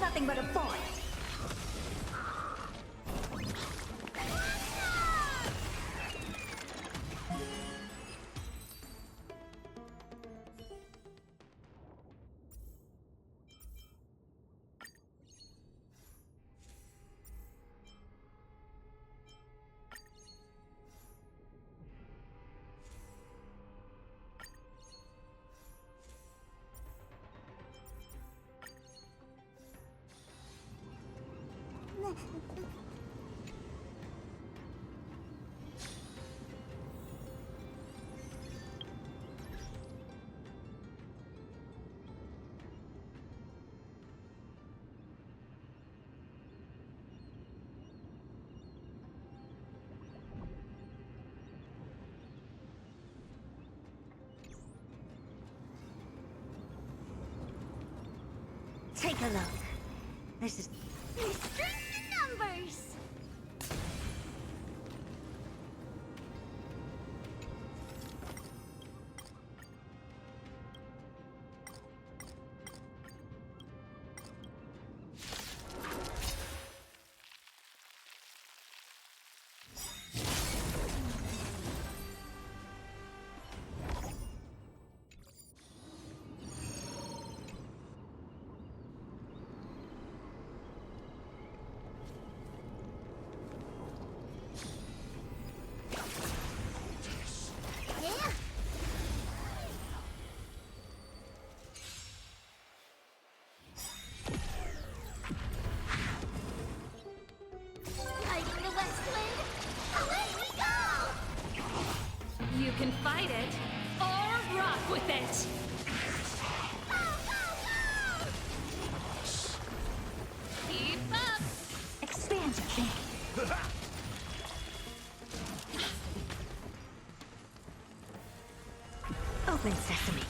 Nothing but a fight. Take a look. This is... String the numbers! You can fight it, or rock with it! Keep up! Expand your thinking. Open sesame.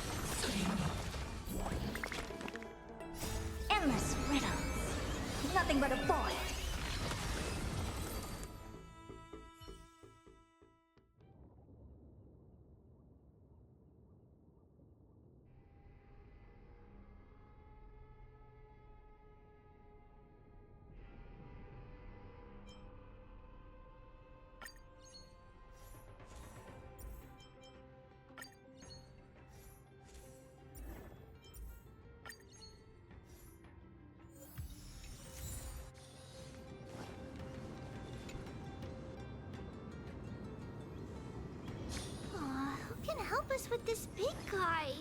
Endless riddles. Nothing but a fight. Who can help us with this big guy?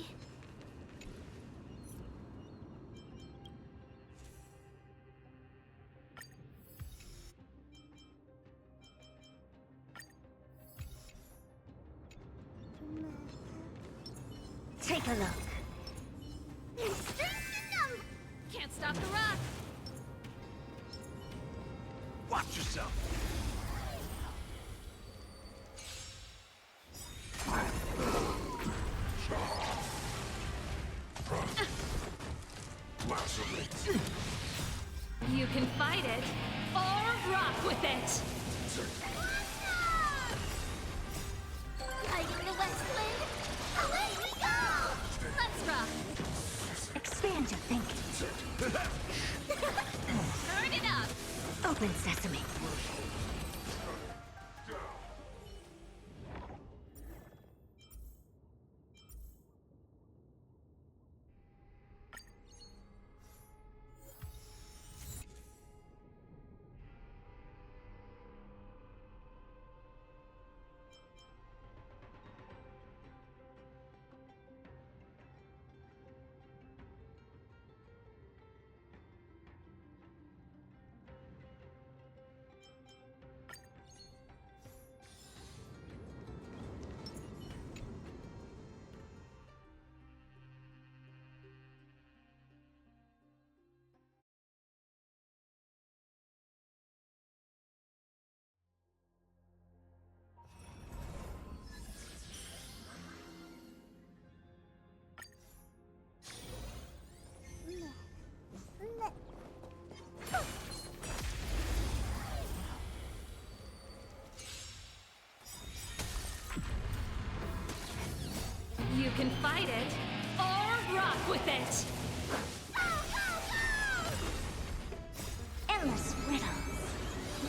Take a look. Can't stop the rock! Watch yourself! You can fight it, or rock with it! Lighting the west wind, away we go! Let's rock! Expand your thinking. Turn it up! Open sesame. You can fight it, or rock with it!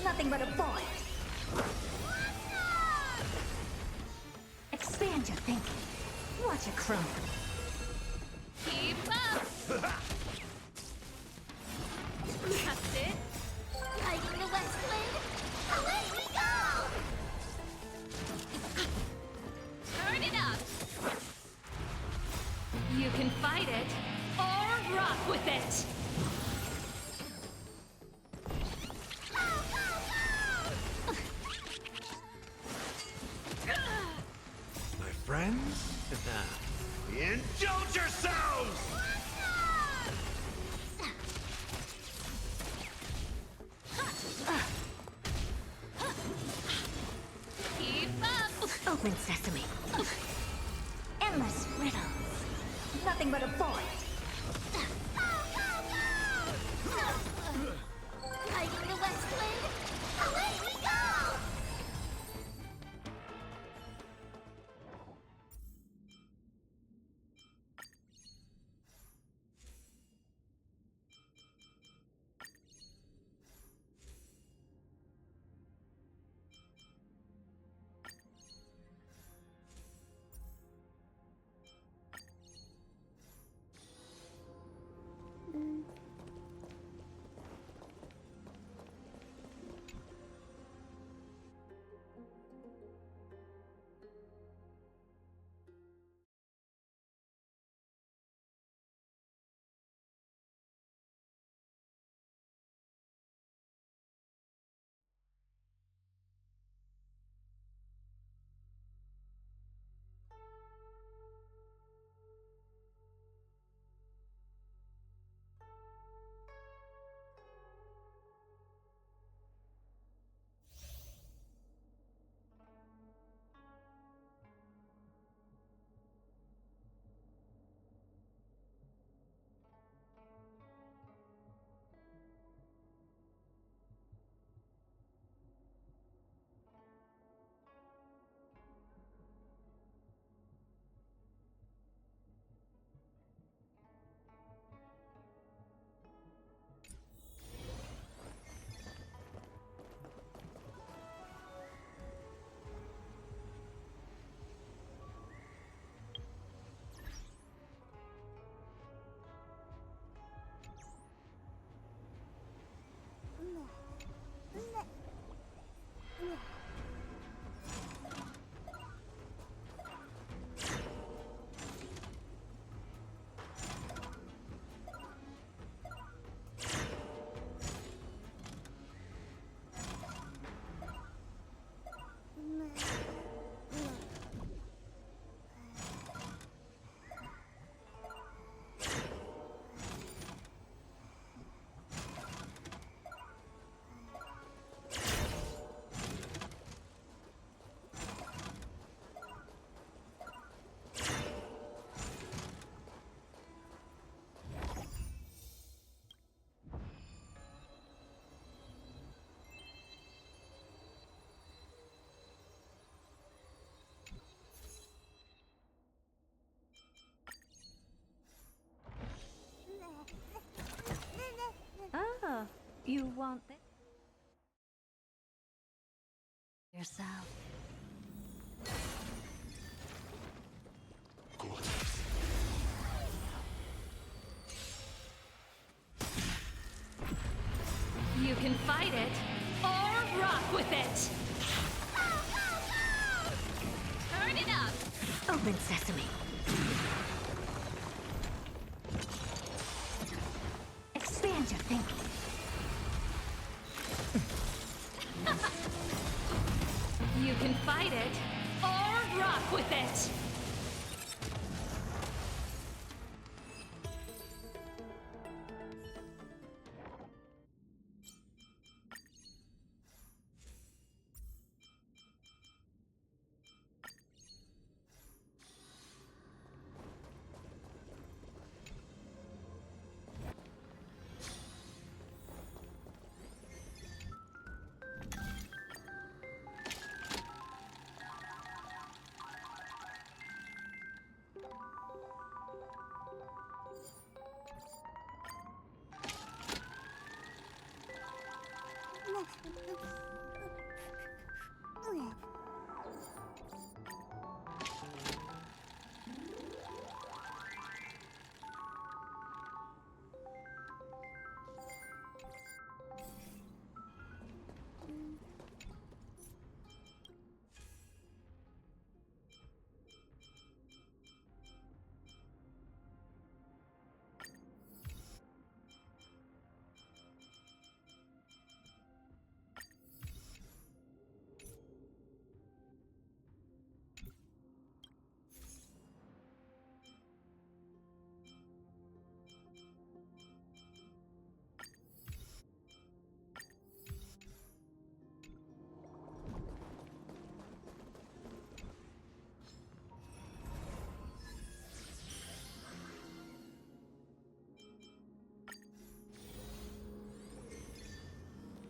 Nothing but a void. Expand your thinking. Watch it crumble. Keep up! That's it. Guiding the west wind, away we go! Turn it up! You can fight it, or rock with it! Go, go, go! My friends? Indulge yourselves! Keep up! Open sesame. Endless riddles. Nothing but a void. Guiding the west wind, away we go! Ah, you want this? Yourself. You can fight it, or rock with it! Turn it up! Open sesame. Expand your thinking. You can fight it, or rock with it!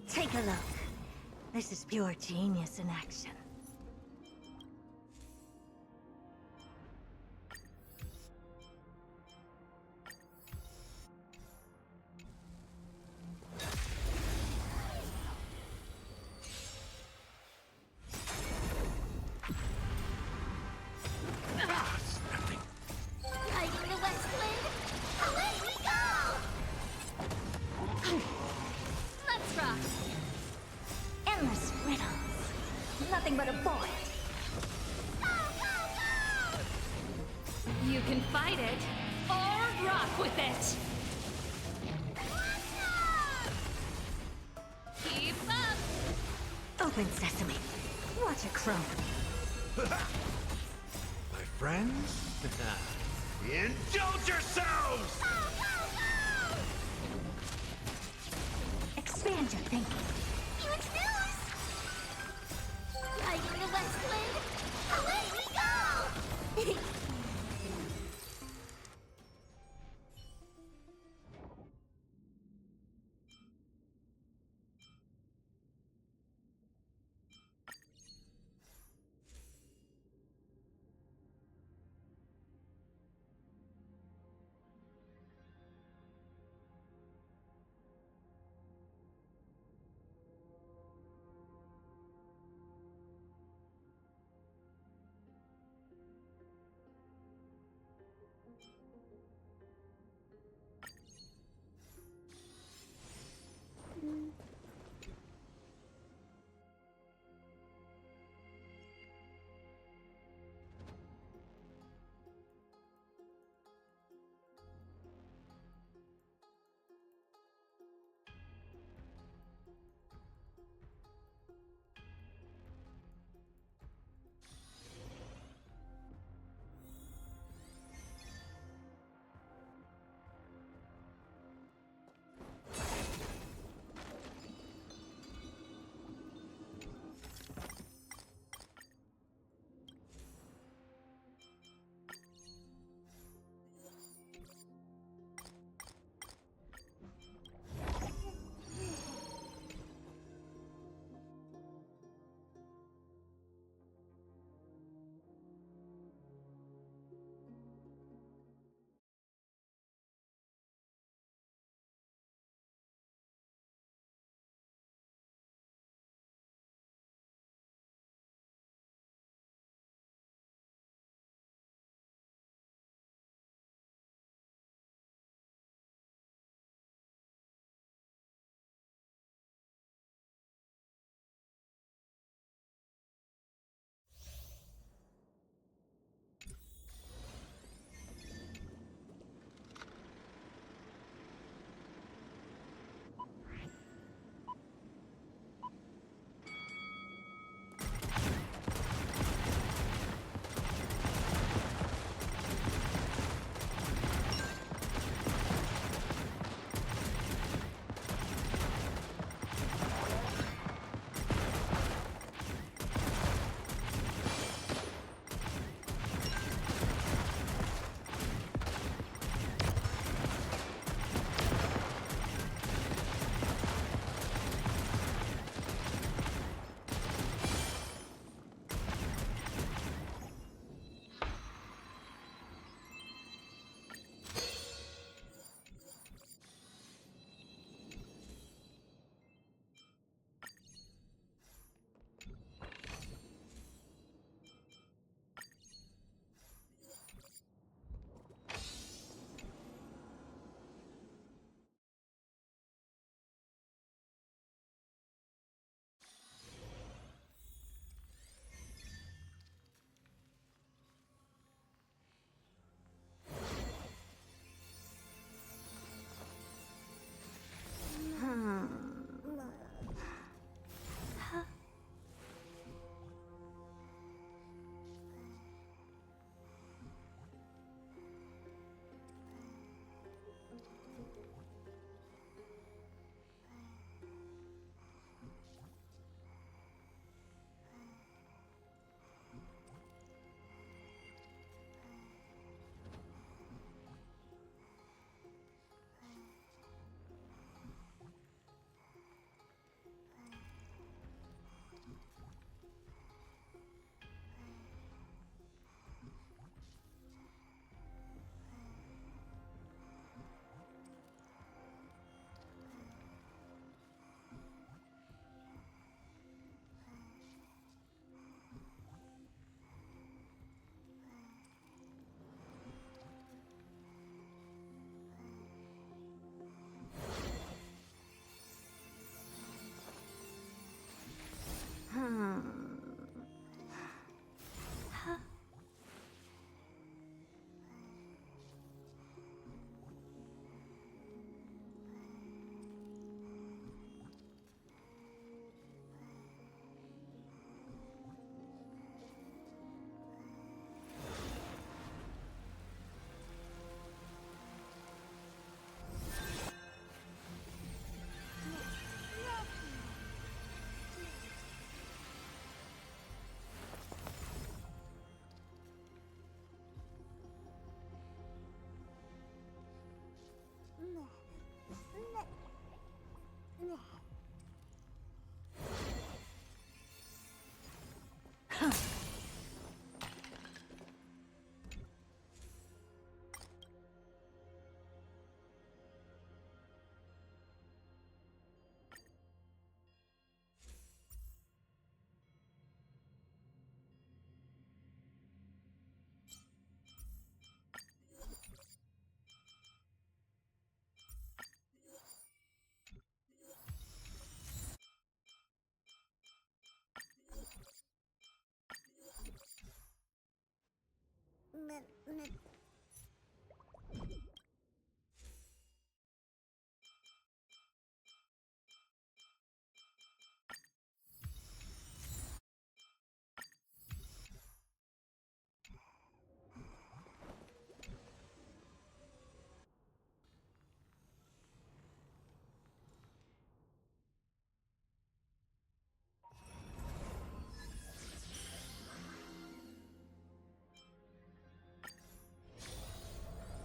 Take a look. This is pure genius in action. Riding the west wind, away we go! Let's rock! Endless riddles. Nothing but a void. Go, go, go! You can fight it or rock with it! Keep up! Open sesame. Watch a crone. My friends? Indulge yourselves! Go, go, go! Expand your thinking. Huge news! Riding the west wind, away we go!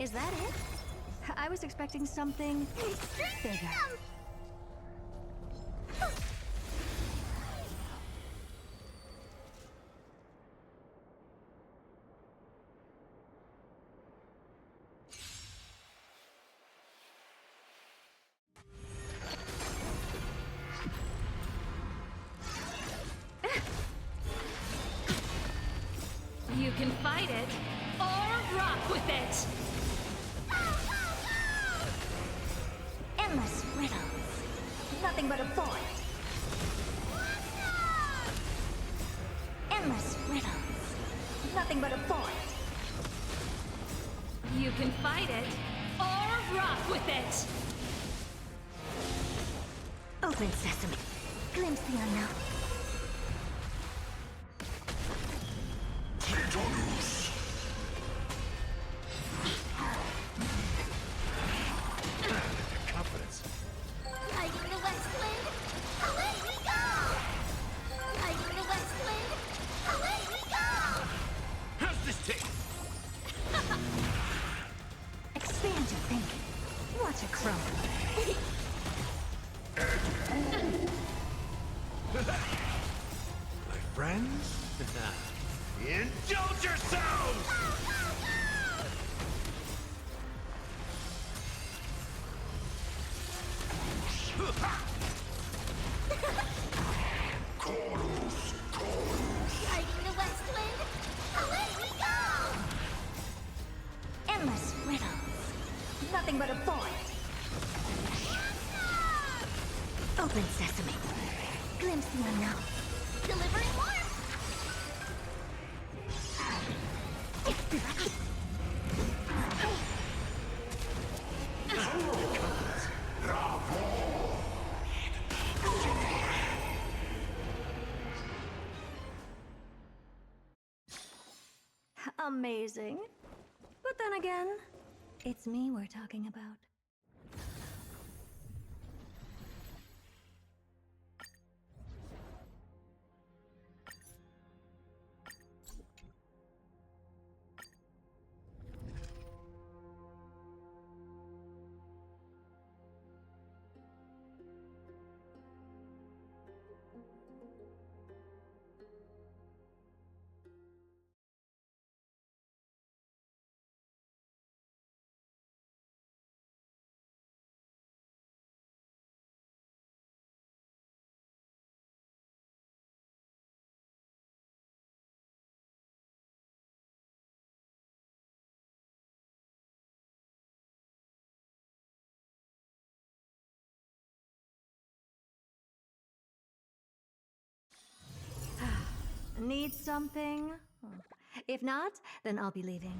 Is that it? I was expecting something bigger. You can fight it or rock with it. Endless riddles. Nothing but a void. Endless riddles. Nothing but a void. You can fight it or rock with it. Open sesame. Glimpse the unknown. Confidence. Riding the west wind, away we go! Riding the west wind, away we go! How's this taste? Expand your thinking. Watch it crumble. My friends? Indulge yourselves! Riding the west wind, away we go! Endless riddles. Nothing but a void. Open sesame. Glimpse the unknown. Delivering warmth! Amazing. But then again, it's me we're talking about. Need something? If not, then I'll be leaving.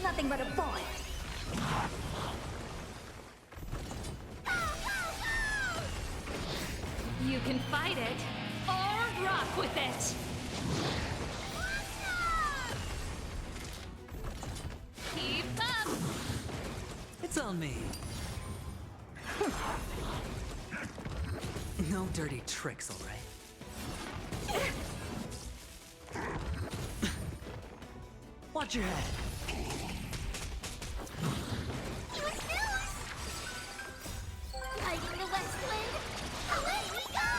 Nothing but a boy. You can fight it or rock with it. Keep up. It's on me. No dirty tricks, all right? Watch your head. Fighting the west wind. Away we go!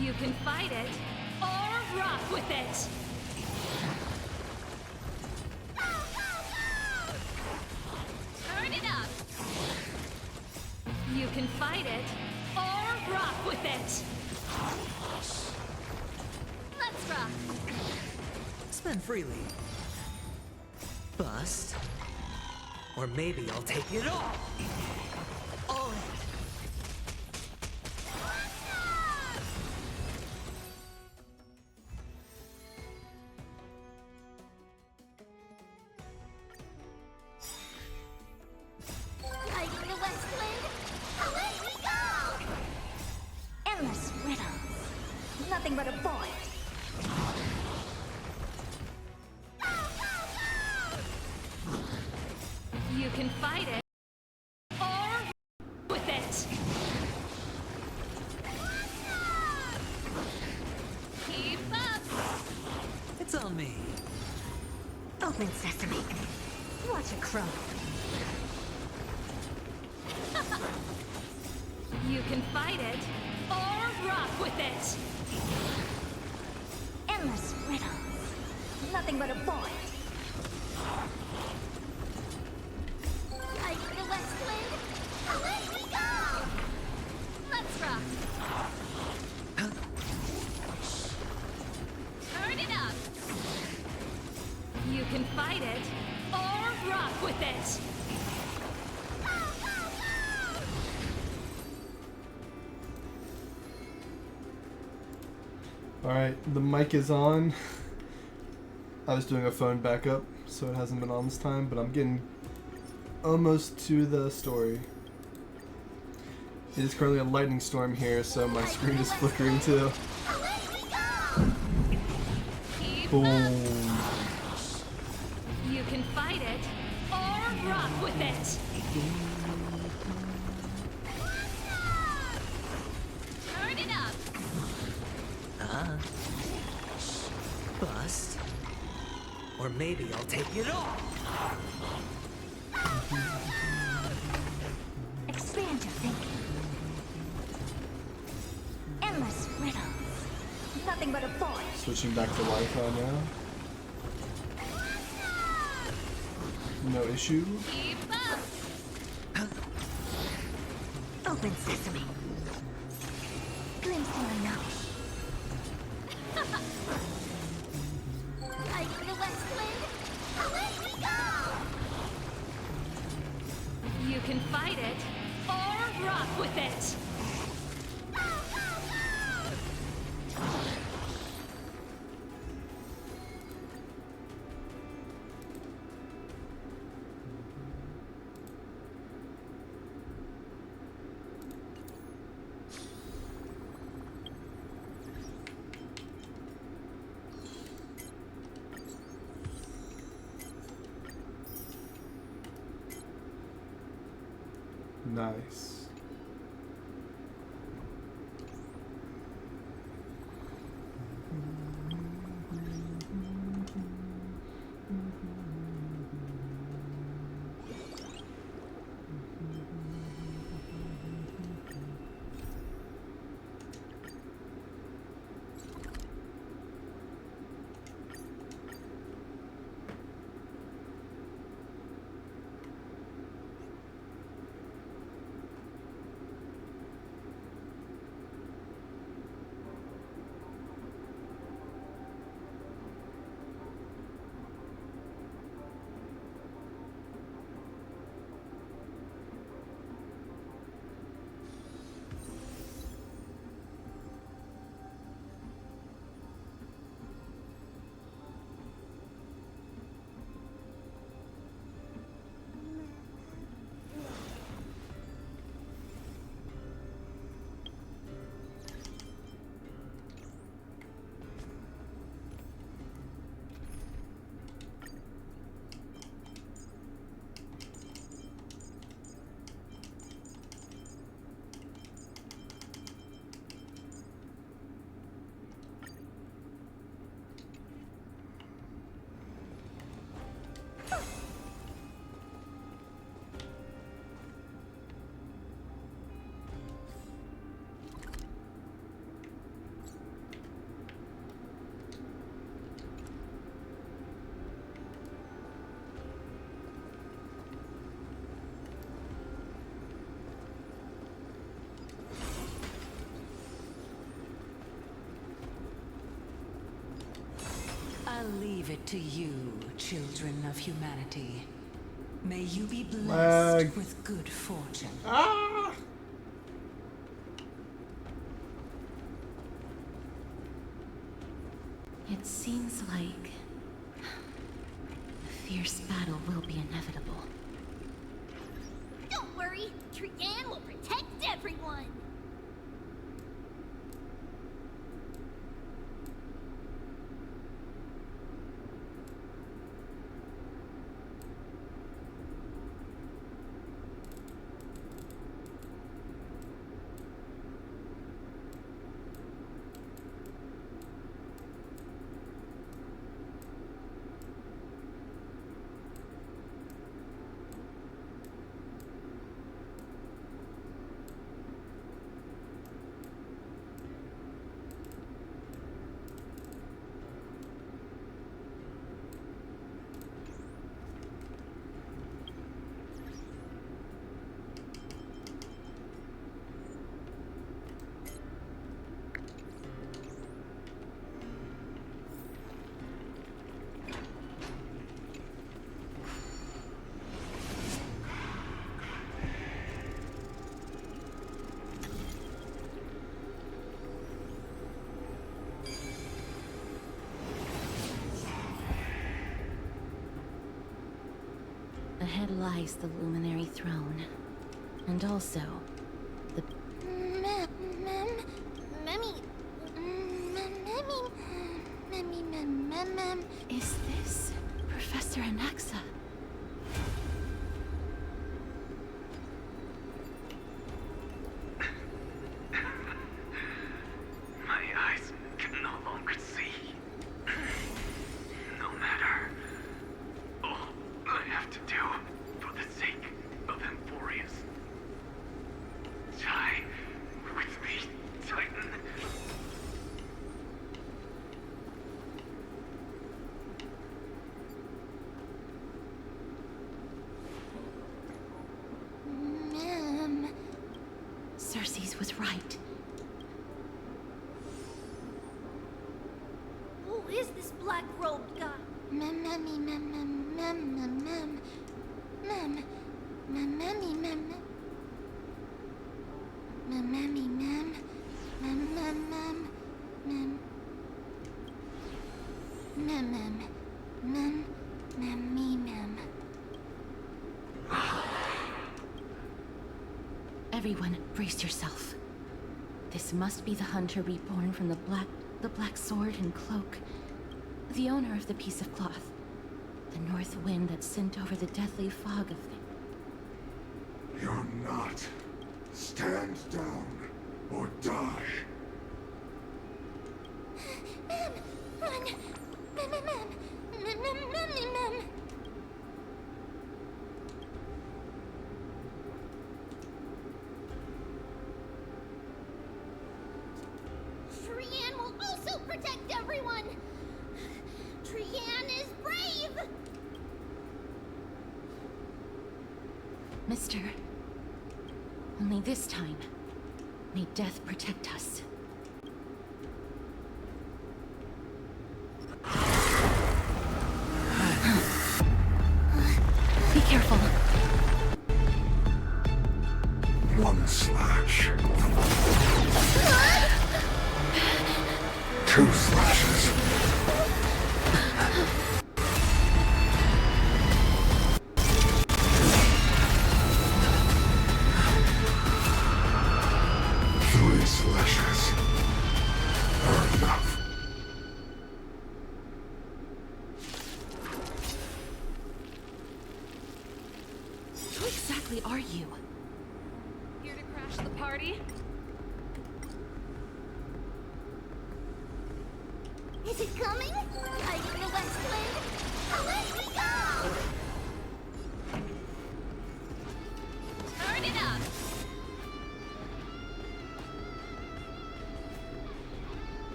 You can fight it or rock with it. Turn it up. You can fight it or rock with it. Let's rock. Spend freely. Bust. Or maybe I'll take it all. All in. Fighting the west wind. Away we go! Endless riddles. Nothing but a boy. You can fight it or with it. Keep up. It's on me. Open sesame. Watch it crow. You can fight it or rock with it. Endless riddles. Nothing but a boy. Fighting the west wind. Away we go! Let's rock. Turn it up. You can fight it or rock with it. Alright, the mic is on. I was doing a phone backup, so it hasn't been on this time, but I'm getting almost to the story. It is currently a lightning storm here, so my screen is flickering too. Keep Boom. up. You can fight it or rock with it. Turn it up. Bust. Or maybe I'll take it all. Expand your thinking. Endless riddles. Nothing but a boy. Switching back to Wi-Fi now. No issue. Keep up. Open sesame. Glimpse my nose. Fighting the west wind. Away we go! You can fight it or rock with it. Nice. leave it to you, children of humanity. May you be blessed Lag. with good fortune. Ah! It seems like a fierce battle will be inevitable. Don't worry, Trianne will protect everyone. Ahead lies the luminary throne, and also the Is this Professor Anaxa? My eyes can no longer see. No matter. All I have to do for the sake of Emporius. Die with me, Titan. Cersei's was right. Who is this black-robed guy? Everyone, brace yourself. This must be the hunter reborn from the black sword and cloak. The owner of the piece of cloth. The north wind that sent over the deathly fog of the... You're not. Stand down or die. Trianne will also protect everyone. Trianne is brave. Mister, only this time, may death protect us. Be careful. One slash. Two slashes. Three slashes are enough. Who exactly are you? Here to crash the party? Is it coming? Hiding the west wind. Away we go! Turn it up!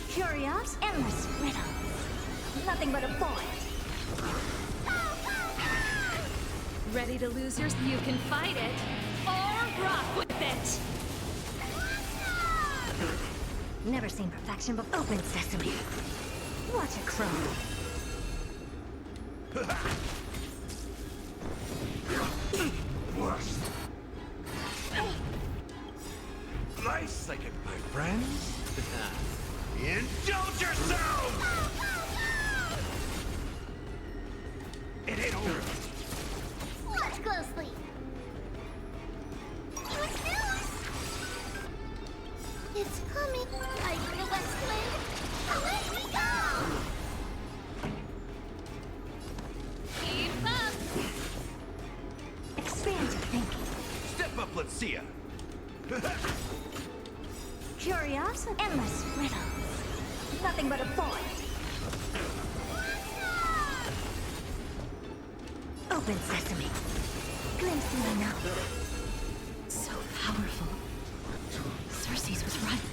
Curious, endless riddles. Nothing but a point. Ready to lose yours? You can fight it, or rock with it! Never seen perfection but open sesame. What a crime. Nice second, my friends. Indulge yourself! It ain't over. Watch closely. It's coming. Fighting the west wind. Away we go! Keep up. Expand your thinking. Step up, let's see ya. Curiosity. Endless riddles. Nothing but a void. Open sesame. Glimpse the unknown. So powerful. Cersei's was right.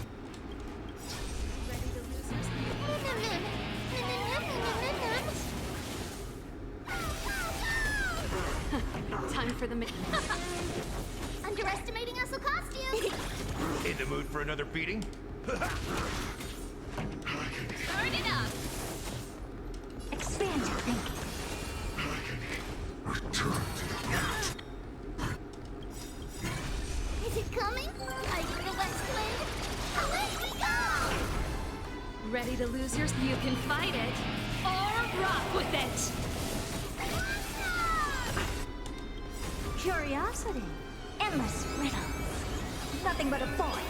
Time for the Underestimating us will cost you. In the mood for another beating? Turn it up. Expand your thinking. Is it coming? Fighting the west wind. Away we go! Ready to lose yours? You can fight it. Or rock with it. Curiosity. Endless riddles. Nothing but a void.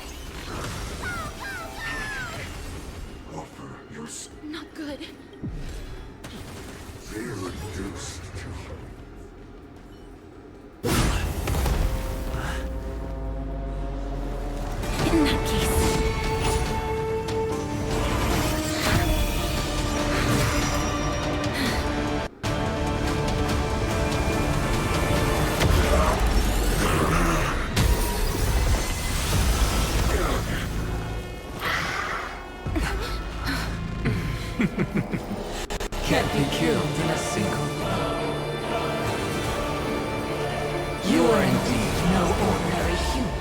Offer your Not good. feel reduced to In that case. Can't be killed in a single blow. You are indeed no ordinary human.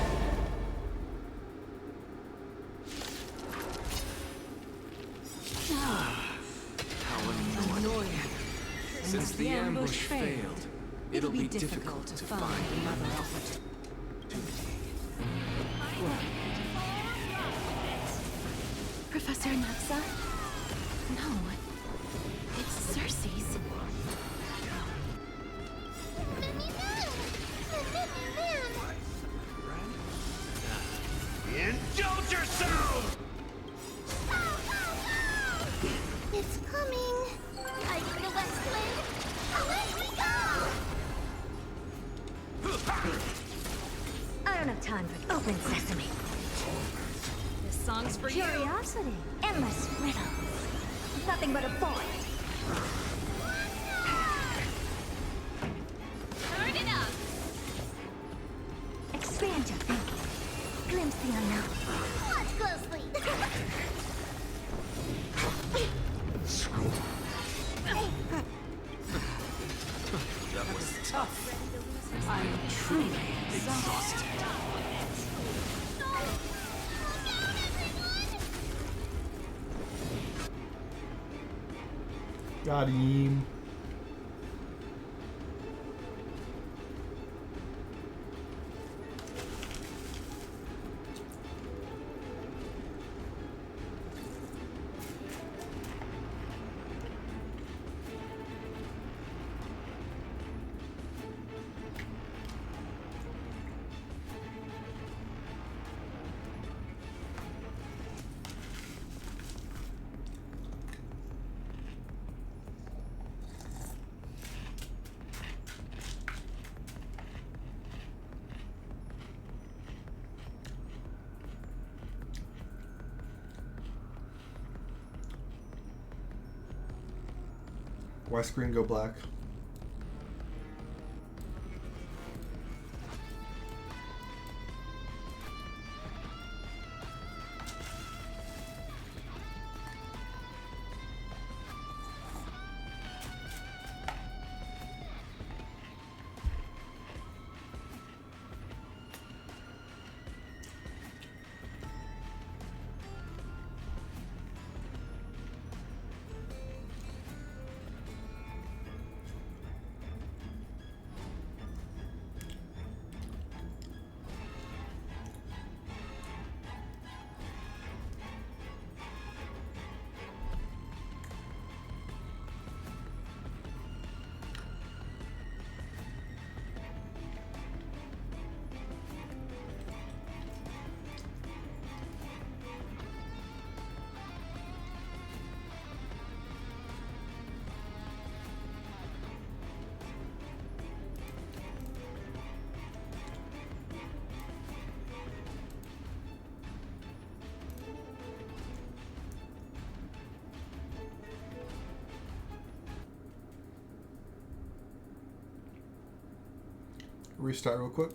How annoying. Since the ambush failed, it'll be difficult to find another opportunity. Professor Natsa? No. It's Cersei's. Indulge yourself! It's coming. Fighting the west wind. Away we go! I don't have time for open sesame. This song's for Curiosity. Endless riddles. Nothing but a void. Turn it up. Expand your thinking. Glimpse the unknown. Watch closely. That was tough. I'm truly exhausted. Got him. Why screen go black? restart real quick.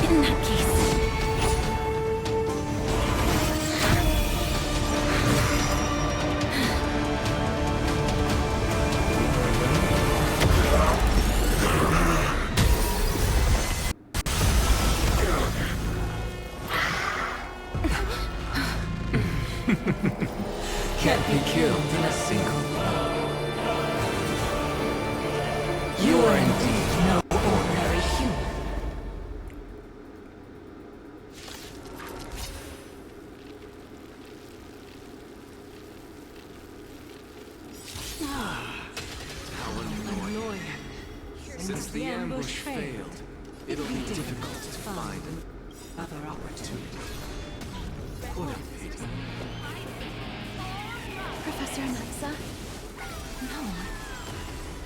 In that case. Can't be killed in a single blow. You are indeed no ordinary human. How annoying. Since the ambush failed, it'll be difficult to find another opportunity. What a pity. Professor Alexa? No.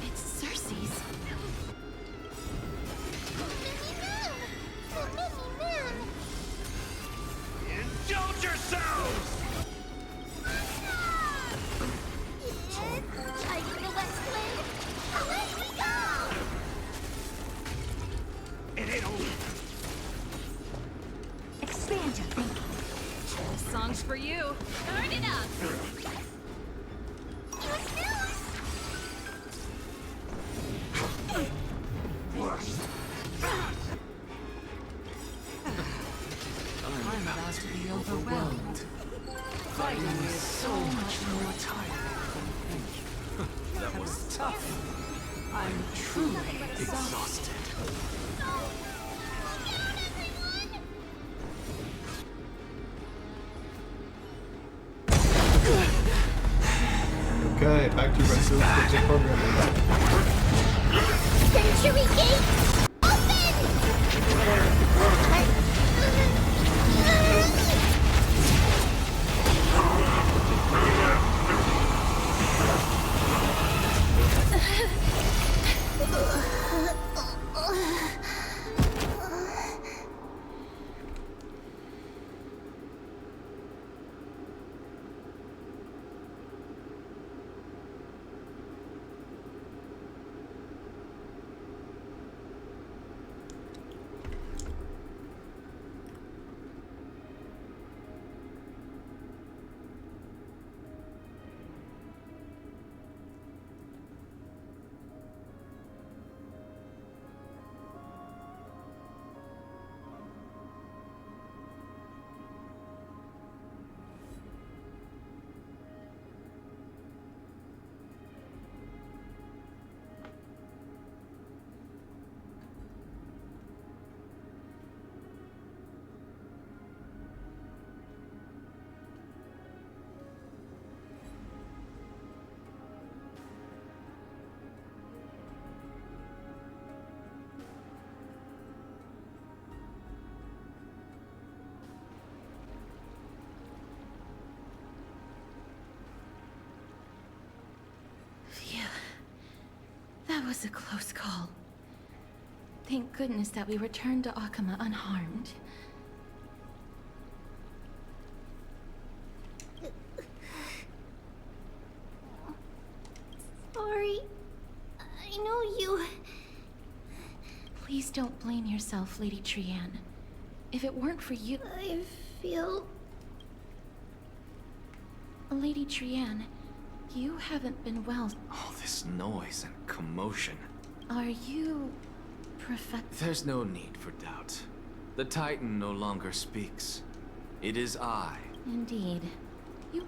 It's Cersei's. Indulge yourselves! Hiding the West Wind. Away we go! It ain't over. Expand your thinking. This song's for you. Turn it up. I'm about to be overwhelmed. Fighting is so much more tiring than thinking. That was tough. I'm truly exhausted. Okay, back to regular scheduled programming. Century Gate, open! was a close call. Thank goodness that we returned to Akama unharmed. Sorry. I know you... Please don't blame yourself, Lady Trian. If it weren't for you... I feel... Lady Trian, you haven't been well. All this noise and commotion. Are you... There's no need for doubt. The Titan no longer speaks. It is I. Indeed. You...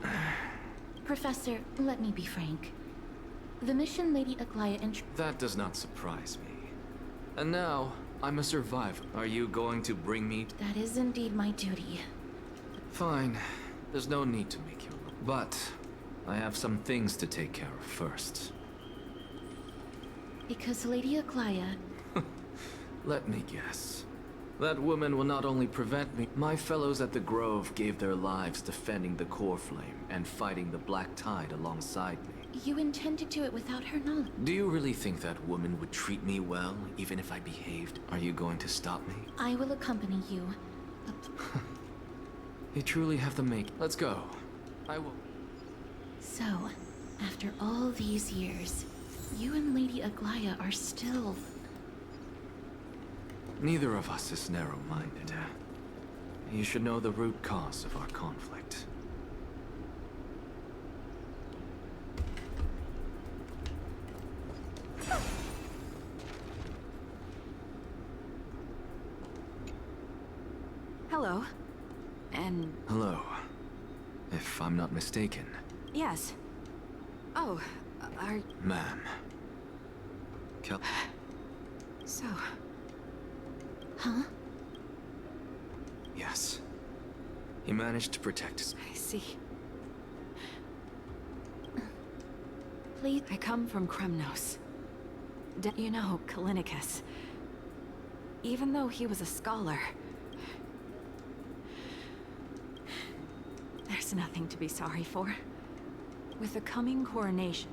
Professor, let me be frank. The mission Lady Aglaya That does not surprise me. And now, I'm a survivor. Are you going to bring me... That is indeed my duty. Fine. There's no need to make you... But, I have some things to take care of first. Because Lady Aglaya... Let me guess. That woman will not only prevent me... My fellows at the Grove gave their lives defending the core flame and fighting the Black Tide alongside me. You intend to do it without her knowledge? Do you really think that woman would treat me well, even if I behaved? Are you going to stop me? I will accompany you. You truly have the make. Let's go. I will... So, after all these years, you and Lady Aglaya are still... Neither of us is narrow-minded. You should know the root cause of our conflict. Hello. And... Hello. If I'm not mistaken. yes. Oh, are... Ma'am. So... Huh? Yes. He managed to protect us. I see. Please... I come from Kremnos. You know, Kallinicus. Even though he was a scholar... there's nothing to be sorry for. With the coming coronation...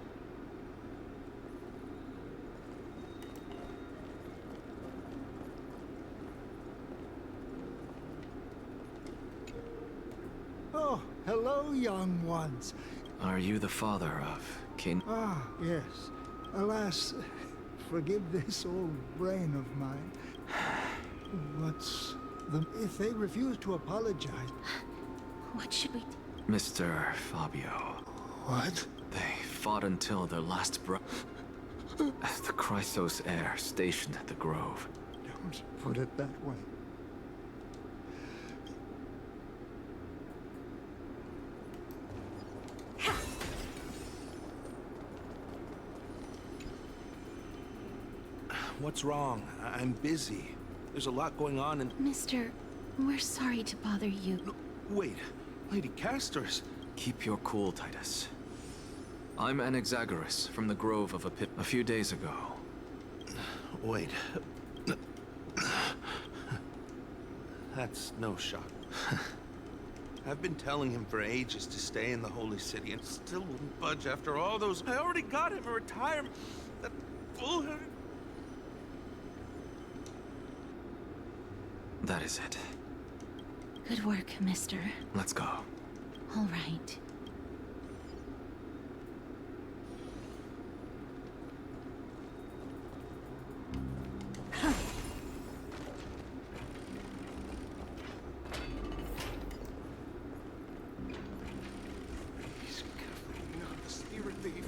Oh, hello, young ones. Are you the father of King? Ah, yes. Alas, forgive this old brain of mine. What's the... If they refuse to apologize... What should we... Mr. Fabio. What? They fought until their last breath. As the Chrysos heir stationed at the Grove. Don't put it that way. What's wrong? I'm busy. There's a lot going on and... Mister, we're sorry to bother you. No, wait. Lady Castors. Keep your cool, Titus. I'm Anaxagoras from the Grove of a few days ago. Wait. That's no shock. I've been telling him for ages to stay in the Holy City and still wouldn't budge after all those... I already got him a retirement. That fool... That is it. Good work, mister. Let's go. All right. He's carefully not the spirit thief.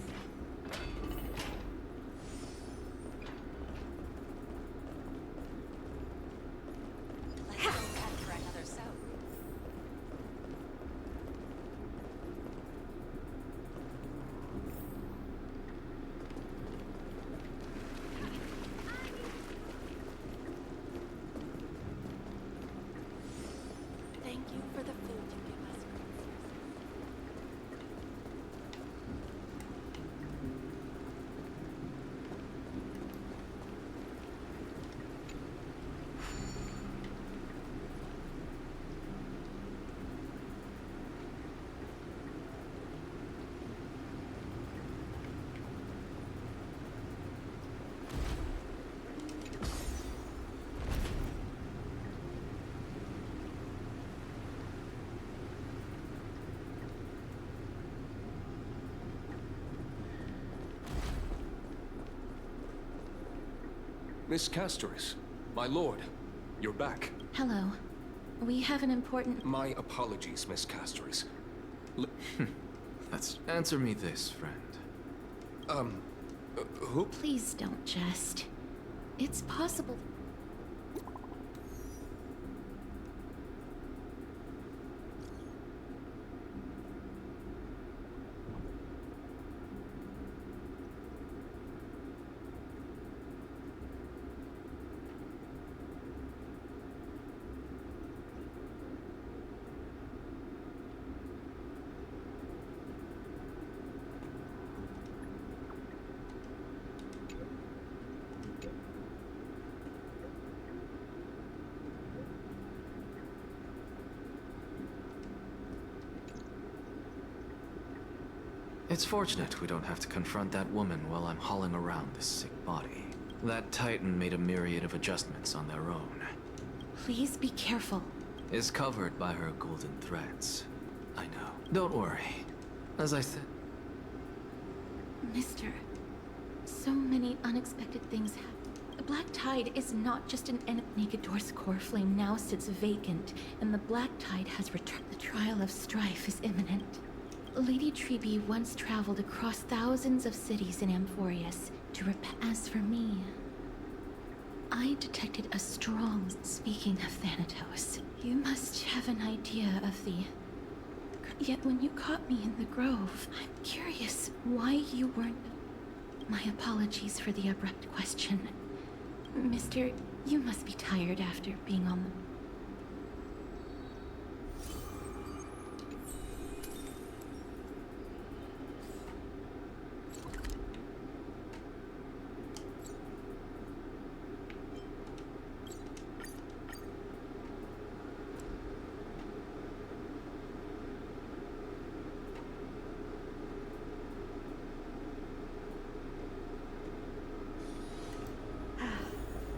Miss Castoris, my lord, you're back. Hello. We have an important... My apologies, Miss Castoris. Let's answer me this, friend. Who? Please don't jest. It's possible... It's fortunate we don't have to confront that woman while I'm hauling around this sick body. That Titan made a myriad of adjustments on their own. Please be careful. Is covered by her golden threads. I know. Don't worry. As I said... Mister, so many unexpected things happen. The Black Tide is not just an enemy. Negador's core flame now sits vacant, and the Black Tide has returned. The trial of strife is imminent. Lady Tribbie once traveled across thousands of cities in Amphorius to repent. As for me, I detected a strong... Speaking of Thanatos, you must have an idea of the... Yet when you caught me in the grove, I'm curious why you weren't... My apologies for the abrupt question. Mister, you must be tired after being on the...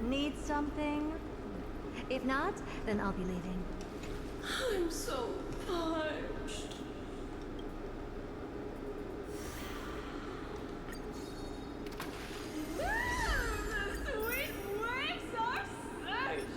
Need something? If not, then I'll be leaving. I'm so parched. The sweet waves are surging.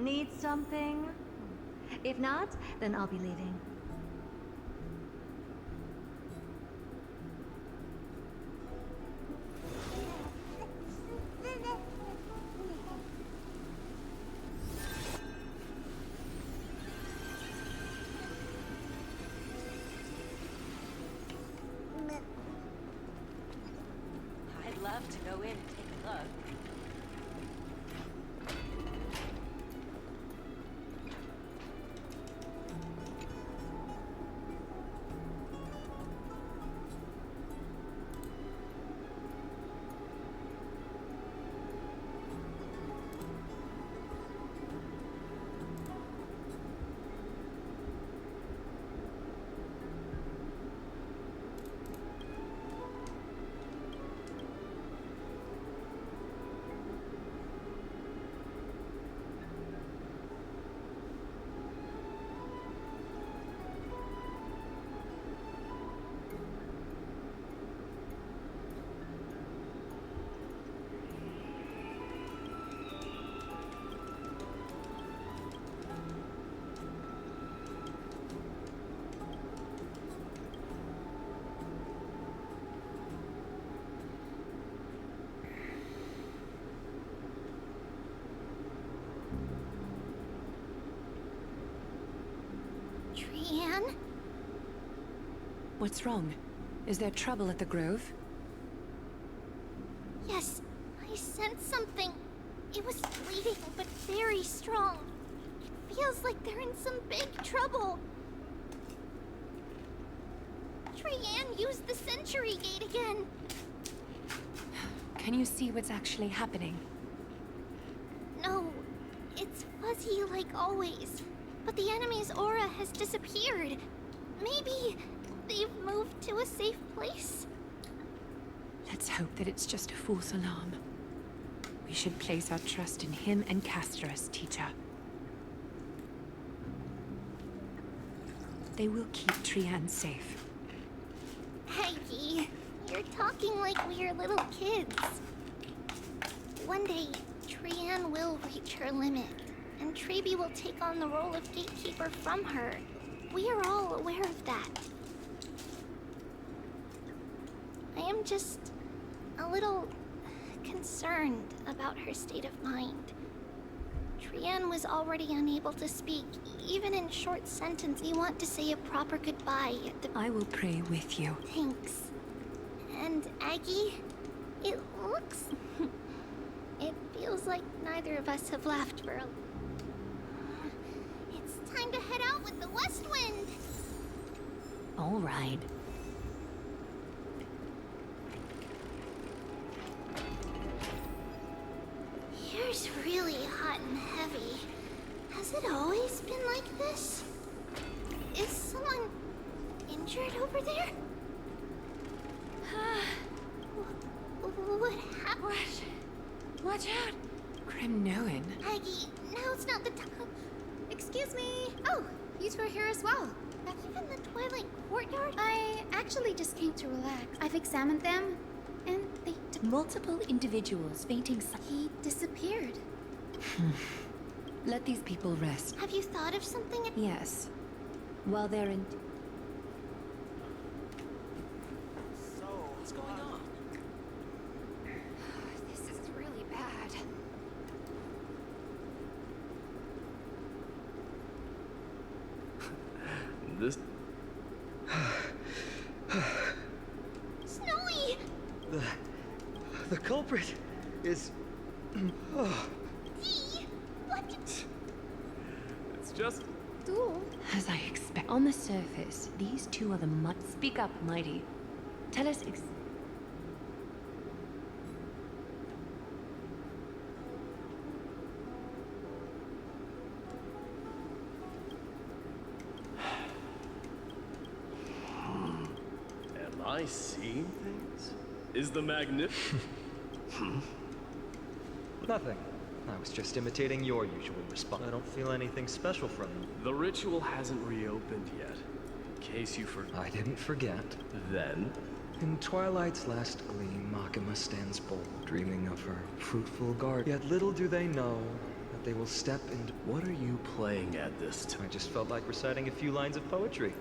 Need something? If not, then I'll be leaving. I'd love to go in and take a look. Trianne? What's wrong? Is there trouble at the Grove? Yes, I sensed something. It was bleeding, but very strong. It feels like they're in some big trouble. Trianne used the Sentry Gate again. Can you see what's actually happening? No, it's fuzzy like always. But the enemy's aura has disappeared. Maybe they've moved to a safe place? Let's hope that it's just a false alarm. We should place our trust in him and Castorus, teacher. They will keep Trianne safe. Peggy, you're talking like we're little kids. One day, Trianne will reach her limit, and Tribbie will take on the role of gatekeeper from her. We are all aware of that. I am just a little concerned about her state of mind. Trianne was already unable to speak. Even in short sentence, you want to say a proper goodbye at the... I will pray with you. Thanks. And Aggie, it looks... it feels like neither of us have laughed for a... It's time to head out with the West Wind! All right. Here's really hot and heavy. Has it always been like this? Is someone injured over there? What happened? Watch out! Grimnoan. Aggie, now's not the time. Excuse me. Oh, you two are here as well. Even the Twilight Courtyard? I actually just came to relax. I've examined them, and they... Multiple individuals fainting. He disappeared. Let these people rest. Have you thought of something? Yes. While they're in... So, what's going on? This is really bad. This... Snowy! The culprit is... Oh. D? What? It's just... Duel? As I expect. On the surface, these two are the mud. Speak up, Mydei. Tell us Am I seeing things? Is the Nothing. I was just imitating your usual response. I don't feel anything special from them. The ritual hasn't reopened yet. In case you forgot. I didn't forget. Then? In Twilight's last gleam, Makima stands bold, dreaming of her fruitful garden. Yet little do they know that they will step into... What are you playing at this time? I just felt like reciting a few lines of poetry.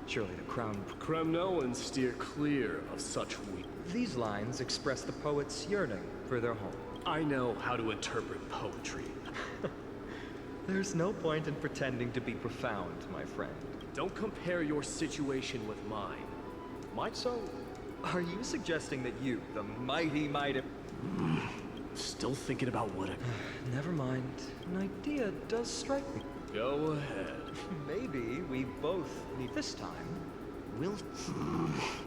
Surely the crown... Kremnoans steer clear of such weak. These lines express the poet's yearning for their home. I know how to interpret poetry. There's no point in pretending to be profound, my friend. Don't compare your situation with mine. So, are you suggesting that you, the mighty... Still thinking about what I... Never mind. An idea does strike me. Go ahead. Maybe we both need... This time, we'll...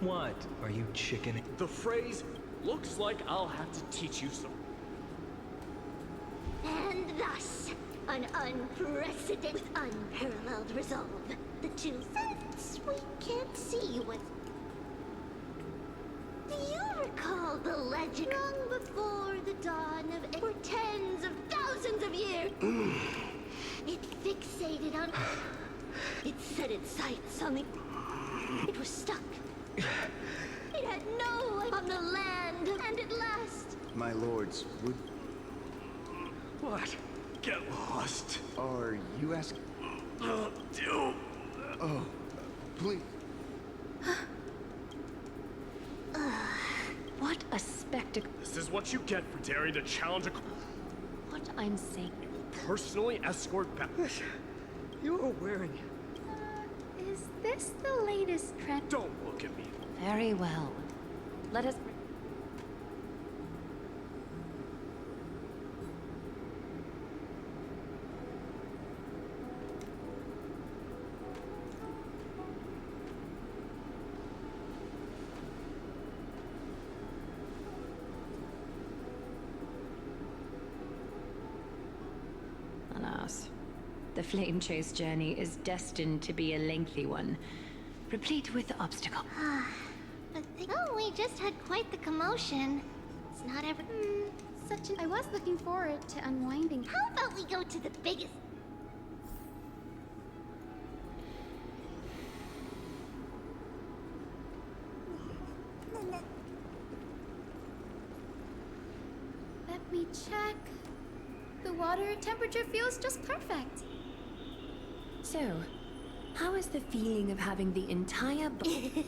What? Are you chickening? The phrase, looks like I'll have to teach you some... And thus, an unprecedented, with unparalleled resolve, the two sets we can't see with... Do you recall the legend long before the dawn of... for tens of thousands of years? It fixated on... It set its sights on the... It was stuck. It had no light on the land, and at last... My lords, would... What? Get lost. Are you asking... Do... Oh, please. What a spectacle. This is what you get for daring to challenge a... What I'm saying. Personally escort back... You are wearing... Is this the latest trend? Don't look at me. Very well. Let us... Alas, the flame chase journey is destined to be a lengthy one, replete with obstacles. Oh, we just had quite the commotion. It's not ever... I was looking forward to unwinding. How about we go to the biggest... Let me check. The water temperature feels just perfect. So, how is the feeling of having the entire... It's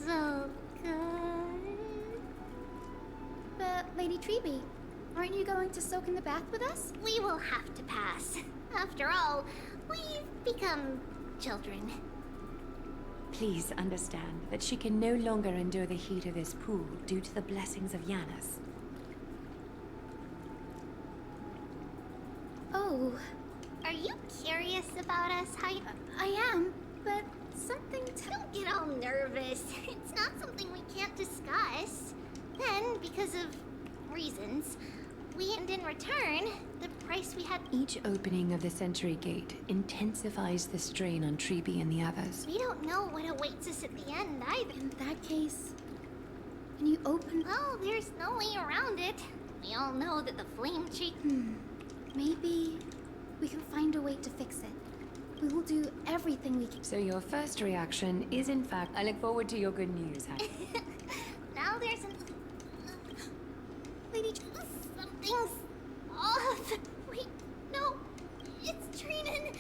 so good. But, Lady Tribbie, aren't you going to soak in the bath with us? We will have to pass. After all, we've become children. Please understand that she can no longer endure the heat of this pool due to the blessings of Yanis. Oh. Are you curious about us, Hyde? I am, but something Don't get all nervous. It's not something we can't discuss. Then, because of reasons, and in return, the price we had... Each opening of the Century Gate intensifies the strain on Tribbie and the others. We don't know what awaits us at the end, either. In that case, can you open... Well, there's no way around it. We all know that the flame tree... Maybe we can find a way to fix it. We will do everything we can. So your first reaction is, in fact, I look forward to your good news, Hank. Now there's an... Lady... Something's off. Wait, no. It's Trinan.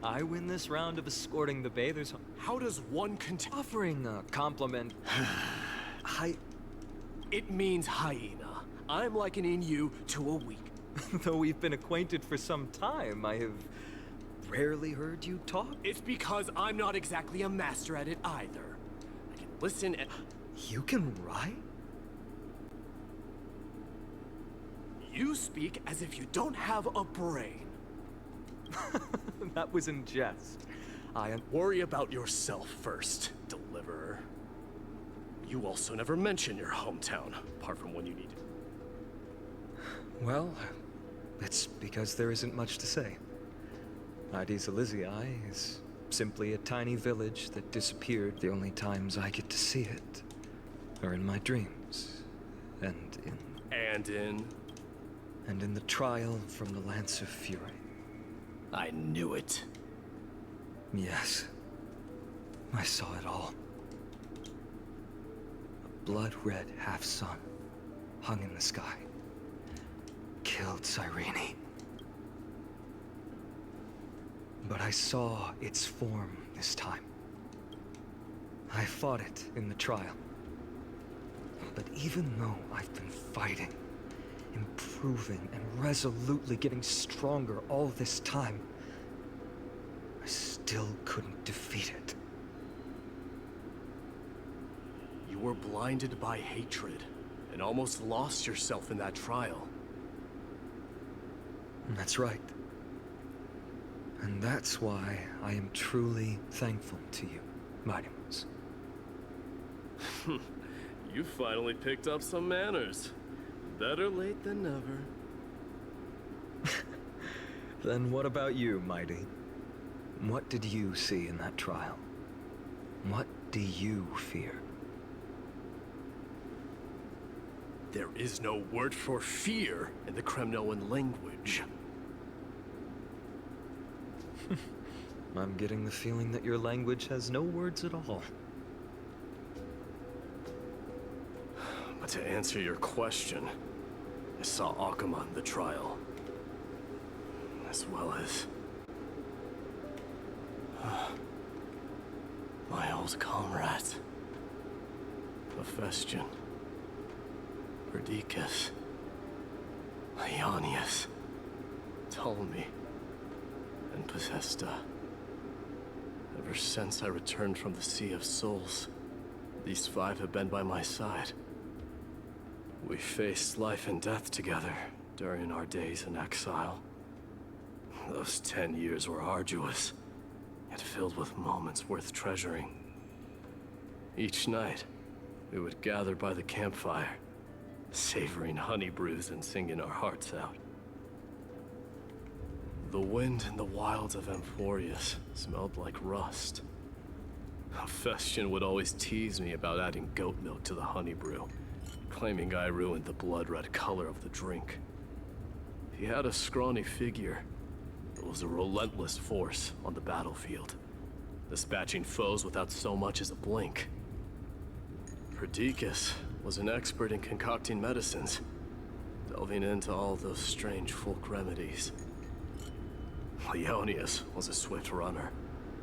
I win this round of escorting the bathers. How does one offering a compliment? It means hyena. I'm likening you to a weak. Though we've been acquainted for some time, I have rarely heard you talk. It's because I'm not exactly a master at it either. I can listen and... You can write? You speak as if you don't have a brain. That was in jest. Worry about yourself first, Deliverer. You also never mention your hometown, apart from when you need it. Well, it's because there isn't much to say. Mydei's Elysiae is simply a tiny village that disappeared. The only times I get to see it are in my dreams, and in the trial from the Lance of Fury. I knew it. Yes. I saw it all. A blood-red half-sun hung in the sky. Killed Cyrene. But I saw its form this time. I fought it in the trial. But even though I've been fighting, improving, and resolutely getting stronger all this time, I still couldn't defeat it. You were blinded by hatred and almost lost yourself in that trial. That's right. And that's why I am truly thankful to you, Mydei. You finally picked up some manners. Better late than never. Then what about you, Mydei? What did you see in that trial? What do you fear? There is no word for fear in the Kremnoan language. I'm getting the feeling that your language has no words at all. But to answer your question, I saw Akuma in the trial. As well as... my old comrades. Hephaestion. Perdiccas. Ionius. Ptolemy. And Possesta. Ever since I returned from the Sea of Souls, these 5 have been by my side. We faced life and death together during our days in exile. Those 10 years were arduous, yet filled with moments worth treasuring. Each night, we would gather by the campfire, savoring honey brews and singing our hearts out. The wind in the wilds of Amphorius smelled like rust. Hephaestion would always tease me about adding goat milk to the honey brew, claiming I ruined the blood-red color of the drink. He had a scrawny figure, but was a relentless force on the battlefield, dispatching foes without so much as a blink. Perdiccas was an expert in concocting medicines, delving into all those strange folk remedies. Ionius was a swift runner,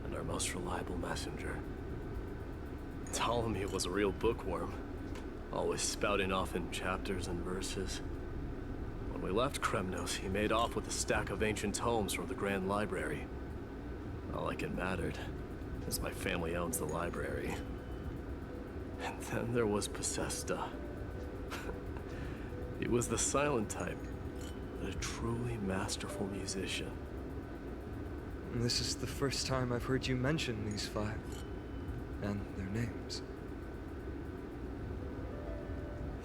and our most reliable messenger. Ptolemy was a real bookworm, always spouting off in chapters and verses. When we left Kremnos, he made off with a stack of ancient tomes from the Grand Library. Not like it mattered, as my family owns the library. And then there was Possesta. He was the silent type, but a truly masterful musician. This is the first time I've heard you mention these 5, and their names.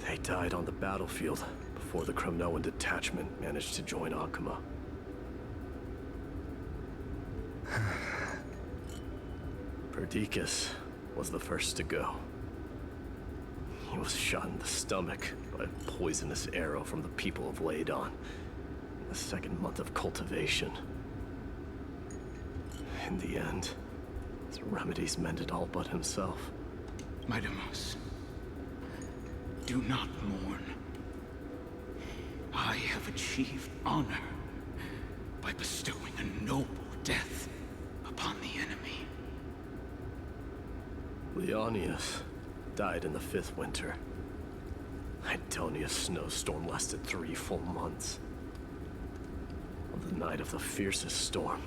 They died on the battlefield before the Kremnoan detachment managed to join Akuma. Perdiccas was the first to go. He was shot in the stomach by a poisonous arrow from the people of Ladon in the 2nd month of cultivation. In the end, his remedies mended all but himself. Mydei, do not mourn. I have achieved honor by bestowing a noble death upon the enemy. Leonius died in the 5th winter. Idonia's snowstorm lasted 3 full months. On the night of the fiercest storm,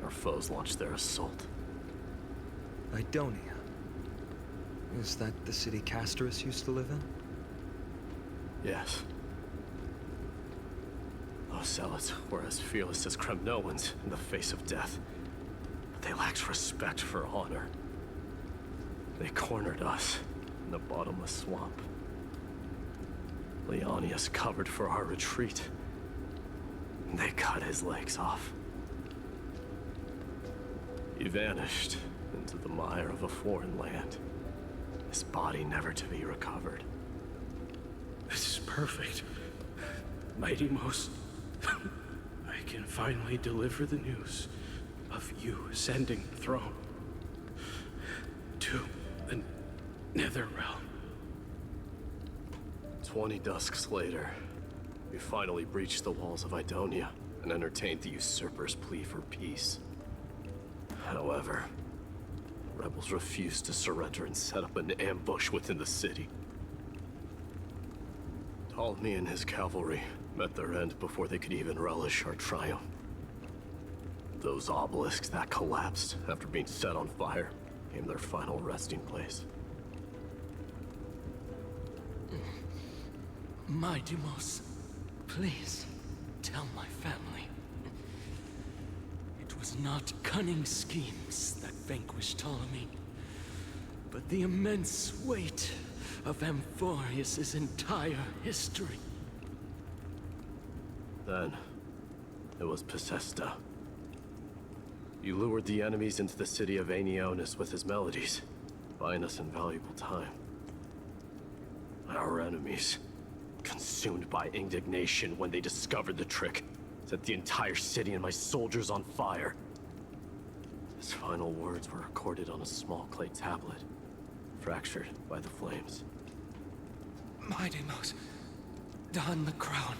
our foes launched their assault. Idonia. Is that the city Castorus used to live in? Yes. Those zealots were as fearless as Kremnoans in the face of death, but they lacked respect for honor. They cornered us in the bottomless swamp. Leonius covered for our retreat. They cut his legs off. He vanished into the mire of a foreign land, his body never to be recovered. This is perfect. Mydei, I can finally deliver the news of you ascending the throne. Netherrealm. 20 dusks later, we finally breached the walls of Idonia and entertained the usurper's plea for peace. However, the rebels refused to surrender and set up an ambush within the city. Ptolemy and his cavalry met their end before they could even relish our triumph. Those obelisks that collapsed after being set on fire became their final resting place. Mydei, please tell my family. It was not cunning schemes that vanquished Ptolemy, but the immense weight of Amphorius' entire history. Then, it was Pacesta. He lured the enemies into the city of Aenionis with his melodies, buying us invaluable time. Our enemies, consumed by indignation when they discovered the trick, set the entire city and my soldiers on fire. His final words were recorded on a small clay tablet, fractured by the flames. Mydei, don the crown.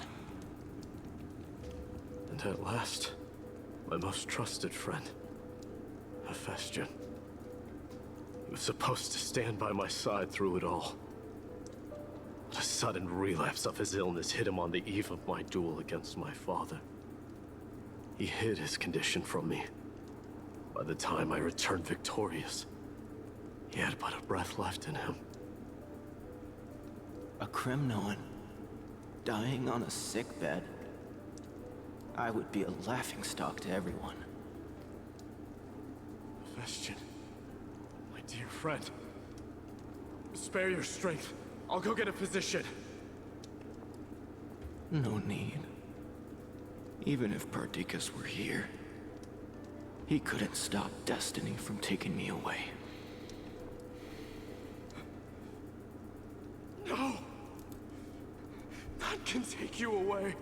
And at last, my most trusted friend, Hephaestion. He was supposed to stand by my side through it all. But a sudden relapse of his illness hit him on the eve of my duel against my father. He hid his condition from me. By the time I returned victorious, he had but a breath left in him. A Kremnoan dying on a sickbed. I would be a laughingstock to everyone. Hephaestion, my dear friend. Spare your strength. I'll go get a physician. No need. Even if Perdiccas were here, he couldn't stop destiny from taking me away. No! None can take you away.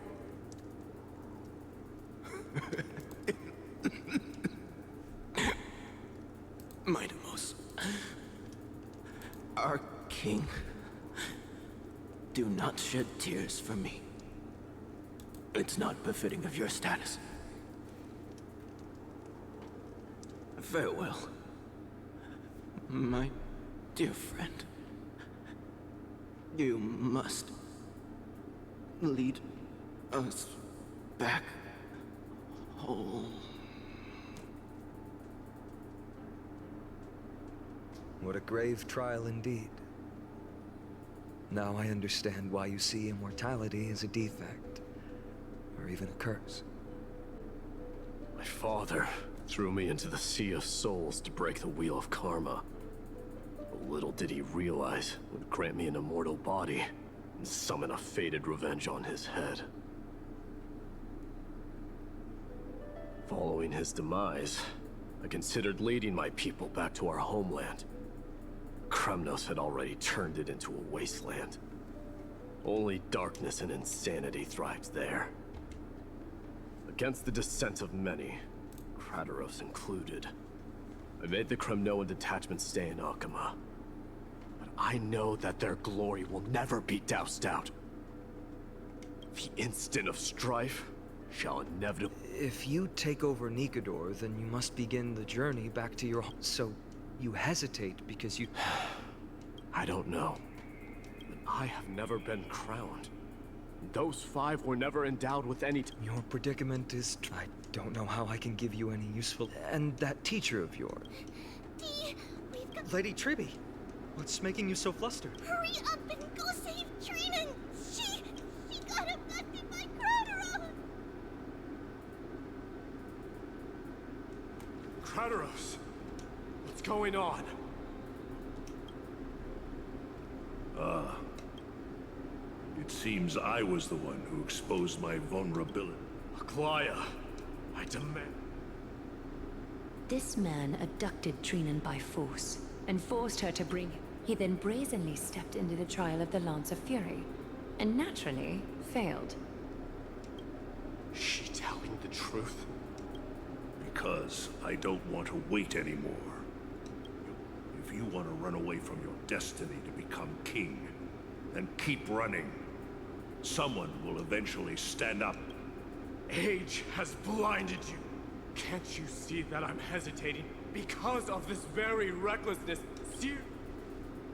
Mydei, our king, do not shed tears for me. It's not befitting of your status. Farewell, my dear friend. You must lead us back home. What a grave trial indeed. Now I understand why you see immortality as a defect, or even a curse. My father threw me into the Sea of Souls to break the wheel of karma. But little did he realize it would grant me an immortal body and summon a fated revenge on his head. Following his demise, I considered leading my people back to our homeland. Kremnos had already turned it into a wasteland. Only darkness and insanity thrived there. Against the dissent of many, Krateros included, I made the Kremnoan detachment stay in Akama. But I know that their glory will never be doused out. The instant of strife shall inevitably... If you take over Nikodor, then you must begin the journey back to your home. So you hesitate because you... I don't know. But I have never been crowned. Those five were never endowed with any... Your predicament is... I don't know how I can give you any useful... And that teacher of yours. Dee, we've got... Lady Tribbie, what's making you so flustered? Hurry up and go save Trina! She got abducted by Krateros! Krateros! What's going on? It seems I was the one who exposed my vulnerability. Aglaya, I demand... This man abducted Trinan by force and forced her to bring him. He then brazenly stepped into the trial of the Lance of Fury, and naturally failed. She telling the truth? Because I don't want to wait anymore. If you want to run away from your destiny to become king, then keep running. Someone will eventually stand up. Age has blinded you. Can't you see that I'm hesitating because of this very recklessness?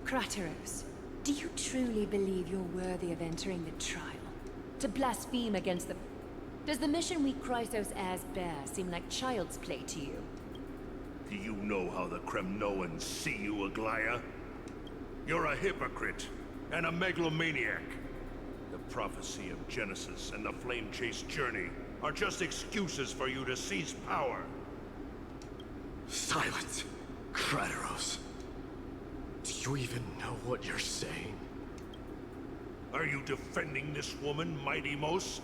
Crateros, do you truly believe you're worthy of entering the trial? To blaspheme against the... Does the mission we Chrysos heirs bear seem like child's play to you? Do you know how the Kremnoans see you, Aglaya? You're a hypocrite and a megalomaniac. The prophecy of Genesis and the Flame Chase journey are just excuses for you to seize power. Silence, Crateros. Do you even know what you're saying? Are you defending this woman, Mydei?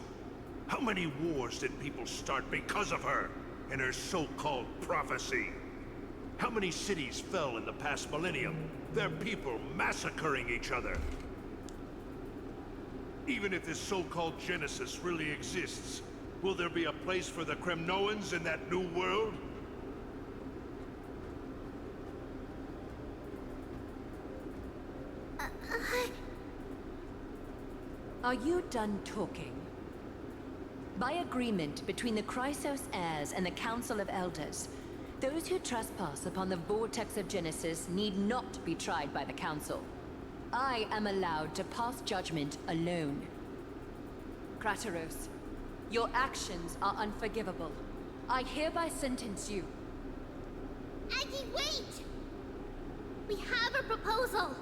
How many wars did people start because of her and her so-called prophecy? How many cities fell in the past millennium? Their people massacring each other. Even if this so-called Genesis really exists, will there be a place for the Kremnoans in that new world? Are you done talking? By agreement between the Chrysos heirs and the Council of Elders, those who trespass upon the vortex of Genesis need not be tried by the Council. I am allowed to pass judgment alone. Crateros, your actions are unforgivable. I hereby sentence you. Aggie, wait! We have a proposal!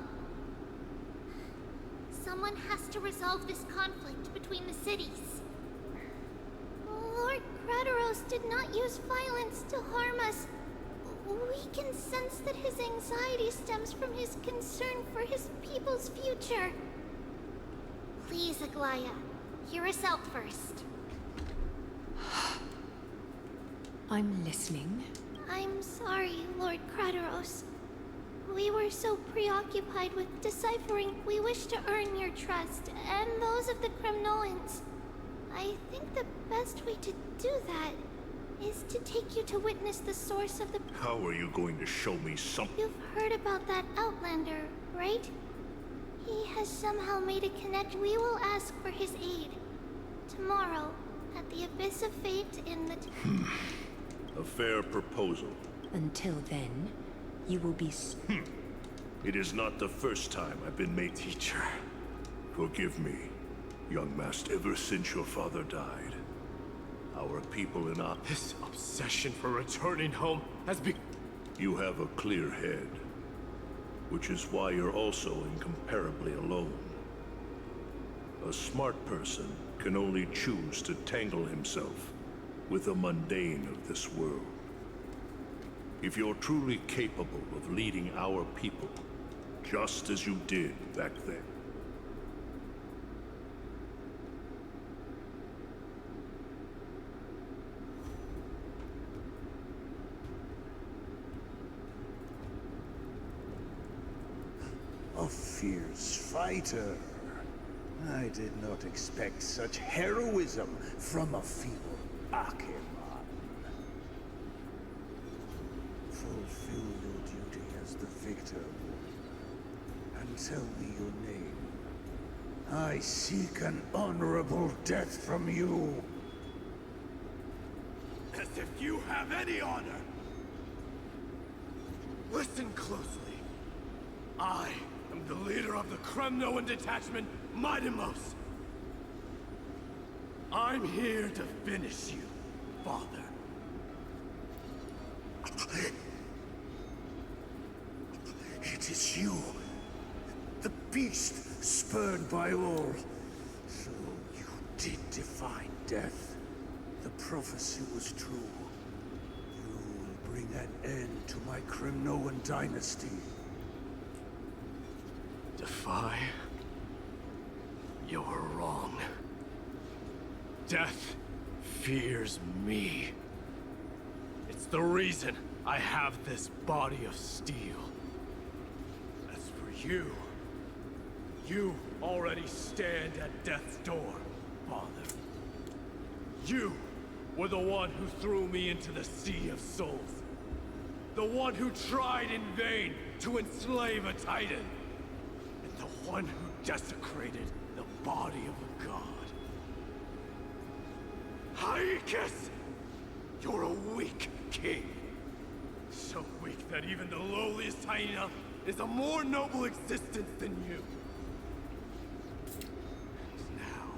Someone has to resolve this conflict between the cities. Lord Crateros did not use violence to harm us. We can sense that his anxiety stems from his concern for his people's future. Please, Aglaya, hear us out first. I'm listening. I'm sorry, Lord Crateros. We were so preoccupied with deciphering. We wish to earn your trust, and those of the Kremnoans. I think the best way to do that is to take you to witness the source of the... How are you going to show me something? You've heard about that Outlander, right? He has somehow made a connection. We will ask for his aid. Tomorrow, at the Abyss of Fate in the... A fair proposal. Until then, you will be... It is not the first time I've been made teacher. Forgive me, young master. Ever since your father died, our people in our... This obsession for returning home has been... You have a clear head, which is why you're also incomparably alone. A smart person can only choose to tangle himself with the mundane of this world. If you're truly capable of leading our people, just as you did back then, a fierce fighter. I did not expect such heroism from a feeble Acheron. Fulfill your duty as the victor, and tell me your name. I seek an honorable death from you. As if you have any honor! Listen closely. I am the leader of the Kremnoan detachment, Mydei. I'm here to finish you, Father. It is you, the beast spurned by all. So you did define death. The prophecy was true. You will bring an end to my Kremnoan dynasty. Defy? You're wrong. Death fears me. It's the reason I have this body of steel. As for you, you already stand at death's door, Father. You were the one who threw me into the Sea of Souls. The one who tried in vain to enslave a Titan. And the one who desecrated the body of a god. Hyakis! You're a weak king. So weak that even the lowliest hyena is a more noble existence than you. And now,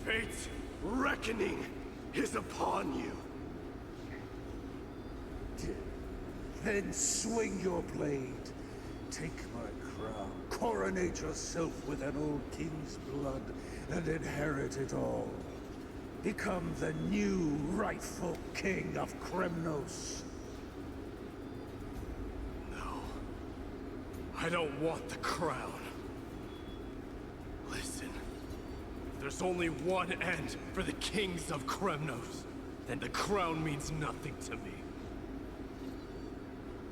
fate's reckoning is upon you. Then swing your blade. Take my crown. Coronate yourself with an old king's blood and inherit it all. Become the new rightful king of Kremnos. No. I don't want the crown. Listen. If there's only one end for the kings of Kremnos, then the crown means nothing to me.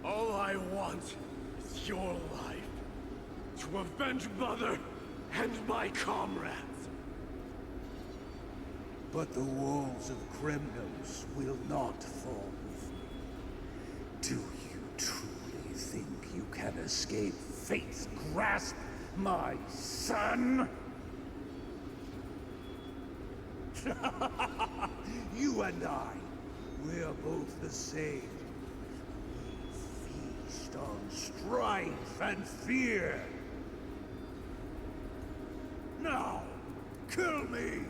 All I want is your life. To avenge Mother and my comrades. But the walls of Kremnos will not fall with me. Do you truly think you can escape fate's grasp, my son? You and I, we're both the same. We feast on strife and fear. Now, kill me!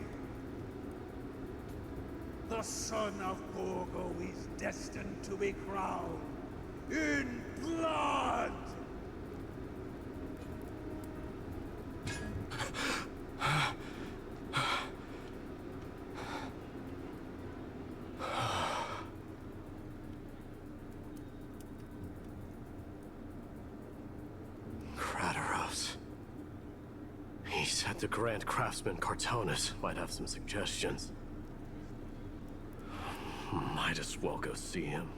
The son of Gorgo is destined to be crowned in blood! He said the Grand Craftsman Cartonus might have some suggestions. Might as well go see him.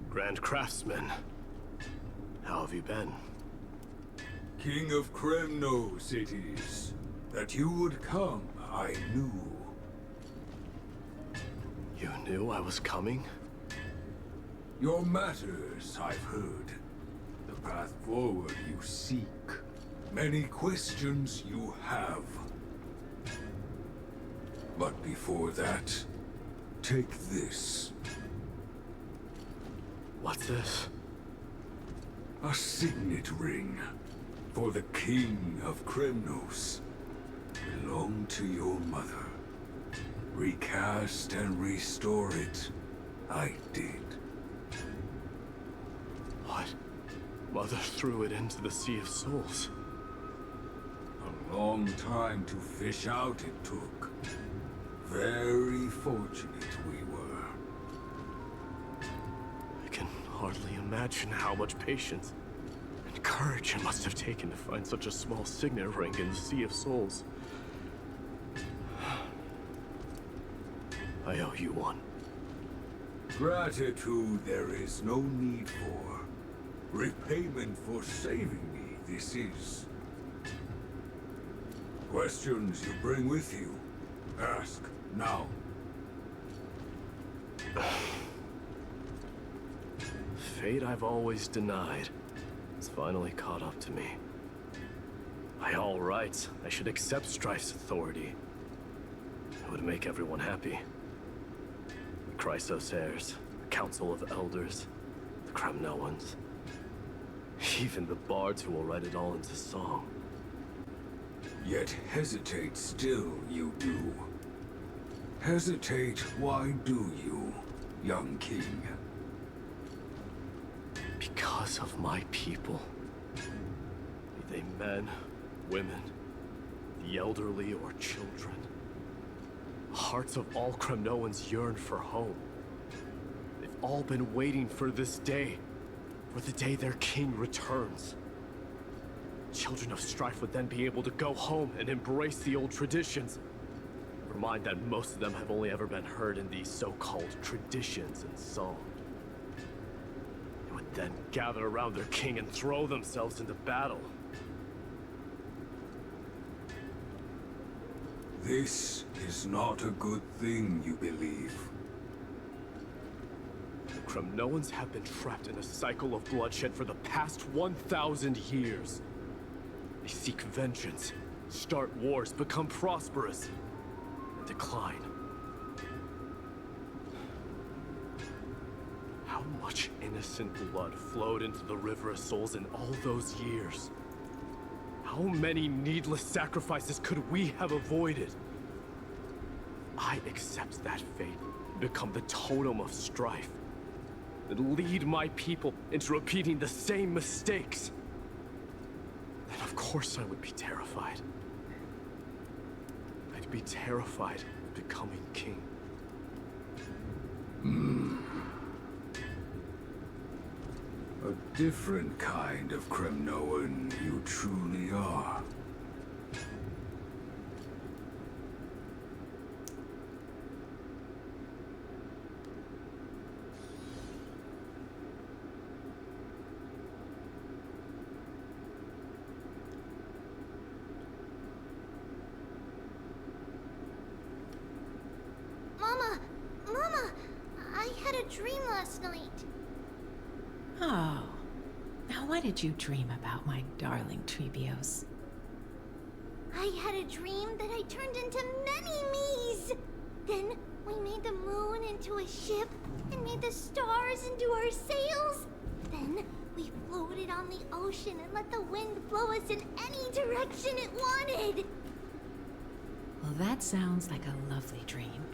Grand Craftsman, how have you been? King of Kremnos it is. That you would come, I knew. You knew I was coming? Your matters, I've heard. The path forward you seek. Many questions you have. But before that, take this. What's this? A signet ring. For the King of Kremnos. Belonged to your mother. Recast and restore it. I did. What? Mother threw it into the Sea of Souls. A long time to fish out it took. Very fortunate we were. I can hardly imagine how much patience and courage it must have taken to find such a small signet ring in the Sea of Souls. I owe you one. Gratitude there is no need for. Repayment for saving me, this is. Questions you bring with you? Ask now. Fate I've always denied. It's finally caught up to me. By all rights, I should accept Strife's authority. It would make everyone happy. The Chrysos heirs, the Council of Elders, the Kremnoans. Even the bards who will write it all into song. Yet hesitate still you do. Hesitate, why do you, young king? Because of my people. Be they men, women, the elderly or children. The hearts of all Kremnoans yearn for home. They've all been waiting for this day. For the day their king returns. Children of Strife would then be able to go home and embrace the old traditions. Never mind that most of them have only ever been heard in these so-called traditions and song. They would then gather around their king and throw themselves into battle. This is not a good thing, you believe. Kremnoans have been trapped in a cycle of bloodshed for the past 1,000 years. They seek vengeance, start wars, become prosperous, and decline. How much innocent blood flowed into the River of Souls in all those years? How many needless sacrifices could we have avoided? I accept that fate, become the totem of strife, and lead my people into repeating the same mistakes. Then of course I would be terrified. I'd be terrified of becoming king. A different kind of Kremnoan you truly are. Mama, I had a dream last night. Oh. Now what did you dream about, my darling Tribbios? I had a dream that I turned into many me's. Then we made the moon into a ship and made the stars into our sails. Then we floated on the ocean and let the wind blow us in any direction it wanted. Well, that sounds like a lovely dream.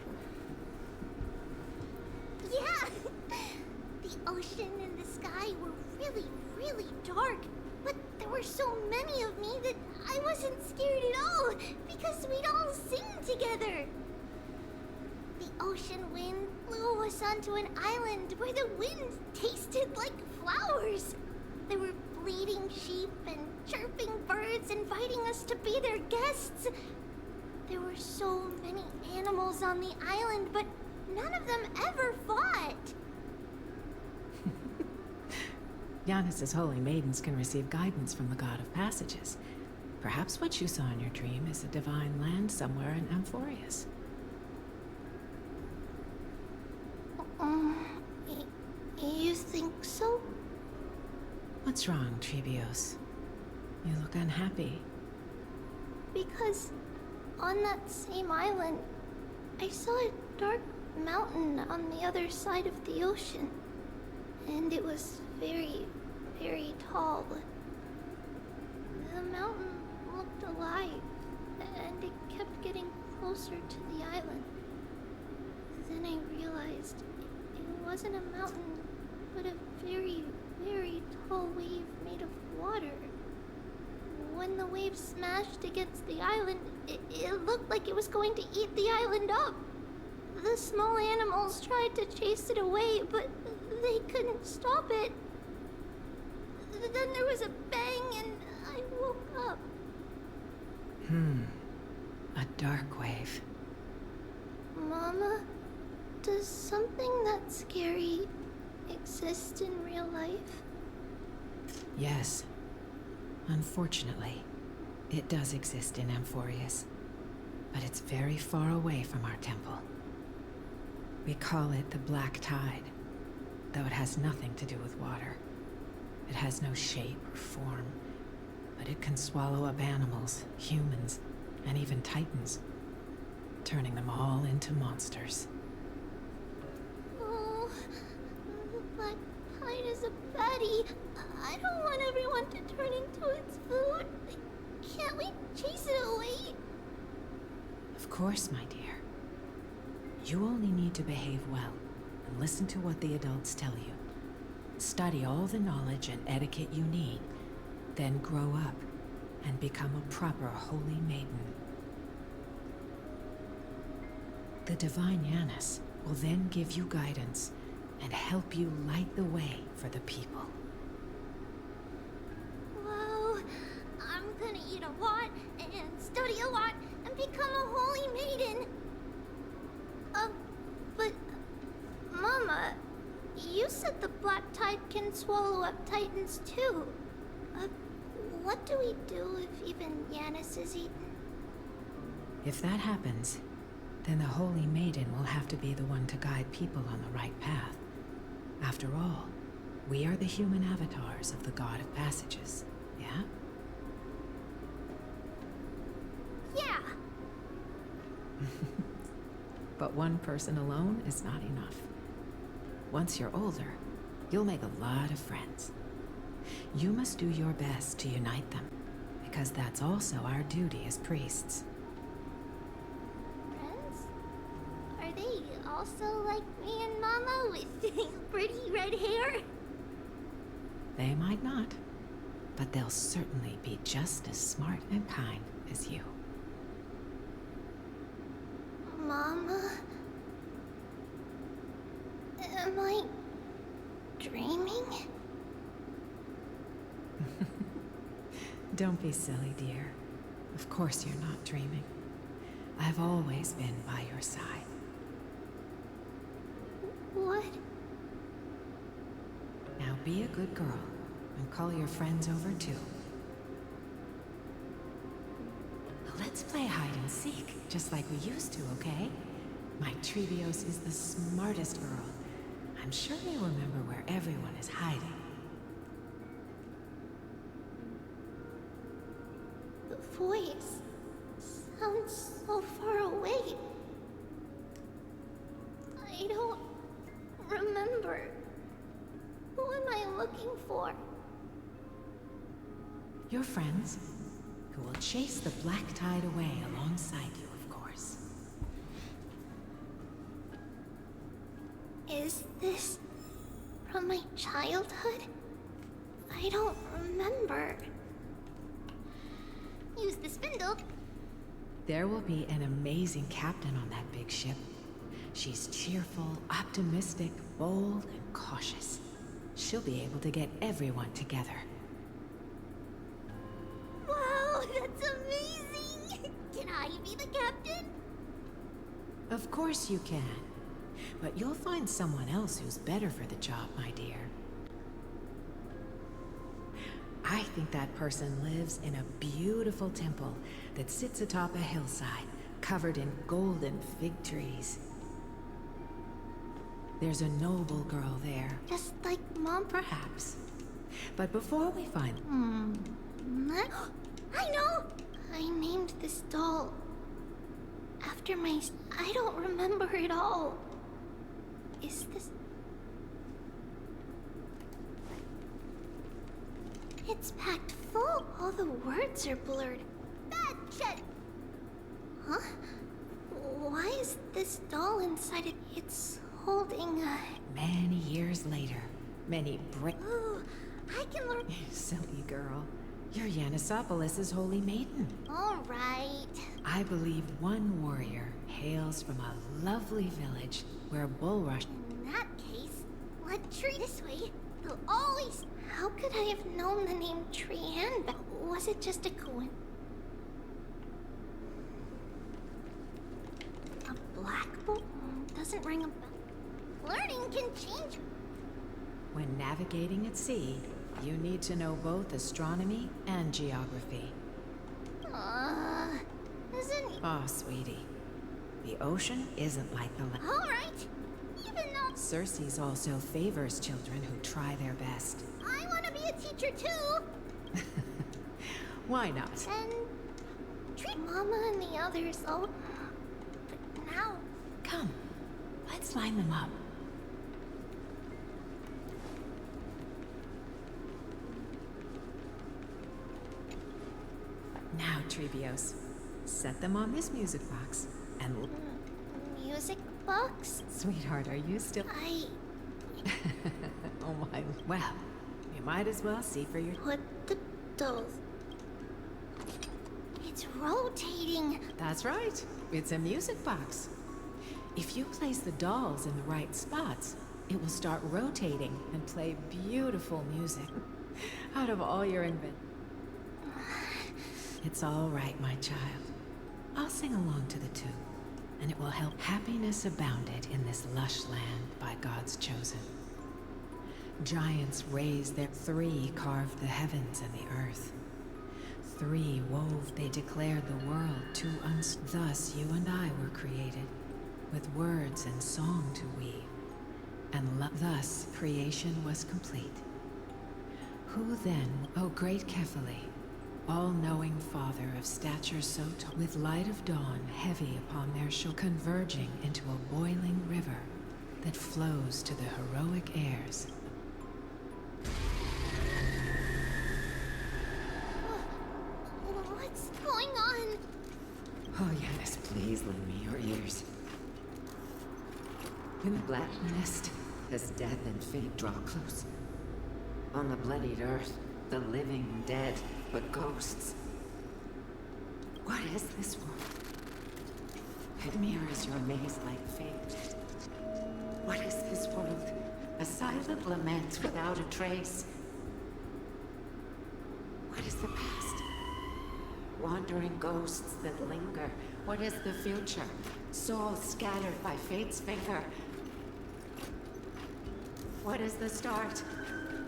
Yeah! The ocean and the sky were really dark, but there were so many of me that I wasn't scared at all, because we'd all sing together. The ocean wind blew us onto an island where the wind tasted like flowers. There were bleating sheep and chirping birds inviting us to be their guests. There were so many animals on the island, but none of them ever fought. Giannis's holy maidens can receive guidance from the god of passages. Perhaps what you saw in your dream is a divine land somewhere in Amphorius. You think so? What's wrong, Tribbios? You look unhappy. Because on that same island, I saw a dark mountain on the other side of the ocean. And it was very tall. The mountain looked alive, and it kept getting closer to the island. Then I realized it wasn't a mountain, but a very tall wave made of water. When the wave smashed against the island, it looked like it was going to eat the island up. The small animals tried to chase it away, but they couldn't stop it. Then there was a bang and I woke up. A dark wave. Mama, does something that scary exist in real life? Yes. Unfortunately, it does exist in Amphorius. But it's very far away from our temple. We call it the Black Tide, though it has nothing to do with water. It has no shape or form, but it can swallow up animals, humans, and even titans, turning them all into monsters. Oh, the Black Tide is a baddie. I don't want everyone to turn into its food. Can't we chase it away? Of course, my dear. You only need to behave well and listen to what the adults tell you. Study all the knowledge and etiquette you need, then grow up and become a proper holy maiden. The divine Giannis will then give you guidance and help you light the way for the people. Wow, I'm gonna eat a lot and study a lot and become a holy maiden. But Mama, you said the Black Tide can swallow up titans too. What do we do if even Giannis is eaten? If that happens, then the Holy Maiden will have to be the one to guide people on the right path. After all, we are the human avatars of the God of Passages, yeah? Yeah. But one person alone is not enough. Once you're older, you'll make a lot of friends. You must do your best to unite them, because that's also our duty as priests. Friends? Are they also like me and Mama with pretty red hair? They might not, but they'll certainly be just as smart and kind as you. Mama? Am I dreaming? Don't be silly, dear. Of course you're not dreaming. I've always been by your side. What? Now be a good girl and call your friends over too. Let's play hide and seek, just like we used to, okay? My Tribbios is the smartest girl. I'm sure they remember where everyone is hiding. The voice sounds so far away. I don't remember. Who am I looking for? Your friends, who will chase the black tide away alongside you, of course. Is this from my childhood? I don't remember. Use the spindle. There will be an amazing captain on that big ship. She's cheerful, optimistic, bold, and cautious. She'll be able to get everyone together. Wow, that's amazing! Can I be the captain? Of course you can. But you'll find someone else who's better for the job, my dear. I think that person lives in a beautiful temple that sits atop a hillside, covered in golden fig trees. There's a noble girl there. Just like Mom? Perhaps. But before we find... I know! I named this doll after my... I don't remember it all. Is this... It's packed full. All the words are blurred. Bad shit! Huh? Why is this doll inside it? It's holding a... Many years later, many Ooh, I can learn... Silly girl. You're Yanisopoulos' holy maiden. Alright. I believe one warrior hails from a lovely village where bulrush... In that case, let's treat this way. They'll always... How could I have known the name Trian? But was it just a coincidence? A black bolt? Doesn't ring a bell. Learning can change. When navigating at sea, you need to know both astronomy and geography. Isn't... Oh, sweetie. The ocean isn't like the land. Alright. Even though... Circe's also favors children who try their best. I want to be a teacher too. Why not? And treat Mama and the others all... But now... Come, let's line them up. Now, Tribbios, set them on this music box and... Music box? Sweetheart, are you still... Oh my... Well, you might as well see for your... Put the dolls... It's rotating. That's right. It's a music box. If you place the dolls in the right spots, it will start rotating and play beautiful music out of all your inventions. It's all right, my child. I'll sing along to the tune, and it will help. Happiness abounded in this lush land by God's chosen. Giants raised their... 3 carved the heavens and the earth. 3 wove, they declared the world to uns. Thus you and I were created, with words and song to weave. And thus creation was complete. Who then, O great Kephale, all-knowing father of stature so tall, with light of dawn heavy upon their shoulders, converging into a boiling river that flows to the heroic airs. What's going on? Oh yes, please lend me your ears. In the black mist, as death and fate draw close. On the bloodied earth, the living and dead, but ghosts. What is this world? It mirrors your maze-like fate. What is this world? A silent lament without a trace. What is the past? Wandering ghosts that linger. What is the future? Souls scattered by fate's finger. What is the start?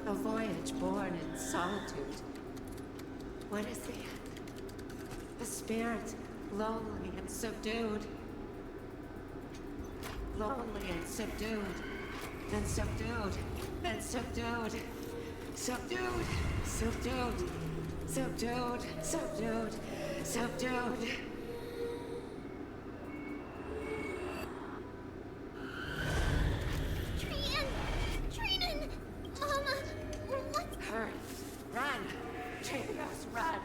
A voyage born in solitude. What is the end? A spirit, lonely and subdued. Lonely and subdued. And subdued. And subdued. Subdued. Subdued. Subdued. Subdued. Subdued. Run! Tribbie, run!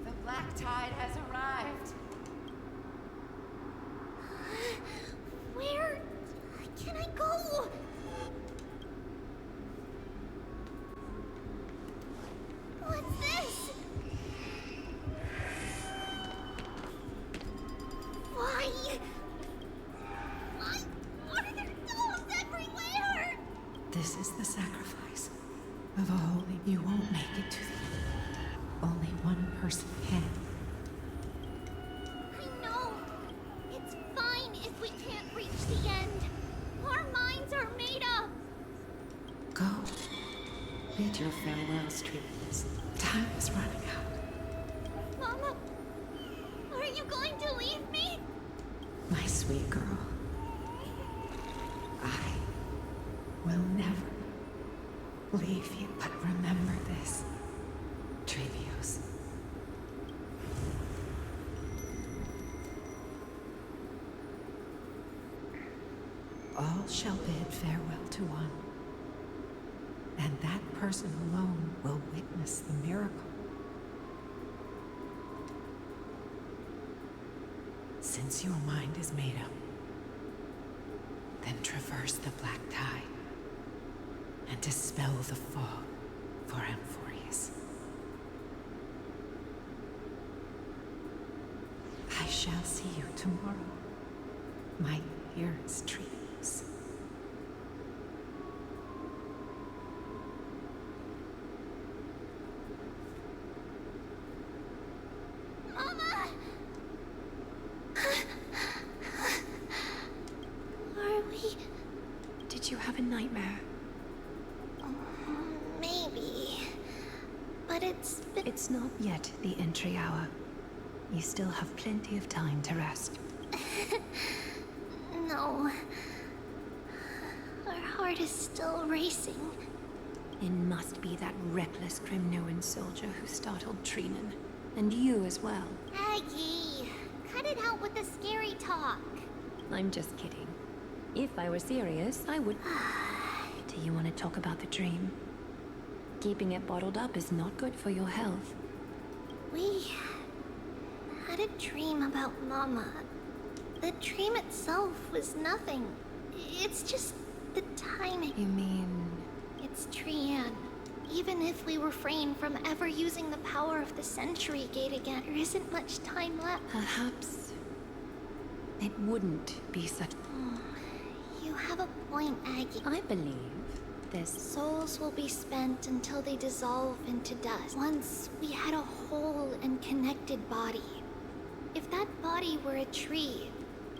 The black tide has arrived. Where can I go? What's this? Why? Why are there dolls everywhere? This is the sacrifice of a holy. You won't make it to the... Only one person can. I know. It's fine if we can't reach the end. Our minds are made up. Go. Bid your farewells, Tribbie. Time is running out. Mama, are you going to leave me? My sweet girl. I will never leave you, but remember this, Tribbios. All shall bid farewell to one, and that person alone will witness the miracle. Since your mind is made up, then traverse the black tide and dispel the fog for Amphorius. I shall see you tomorrow, my dearest Tribbie. Mama! Are we... Did you have a nightmare? Maybe. But It's not yet the entry hour. You still have plenty of time to rest. No. Our heart is still racing. It must be that reckless Grimnoan soldier who startled Treenan. And you as well. Aggie, cut it out with the scary talk. I'm just kidding. If I were serious, I would... Do you want to talk about the dream? Keeping it bottled up is not good for your health. We had a dream about Mama. The dream itself was nothing. It's just the timing. You mean... It's Trian. Even if we refrain from ever using the power of the Century Gate again, there isn't much time left. Perhaps... it wouldn't be such... You have a point, Aggie. I believe this... Souls will be spent until they dissolve into dust. Once we had a whole and connected body. If that body were a tree,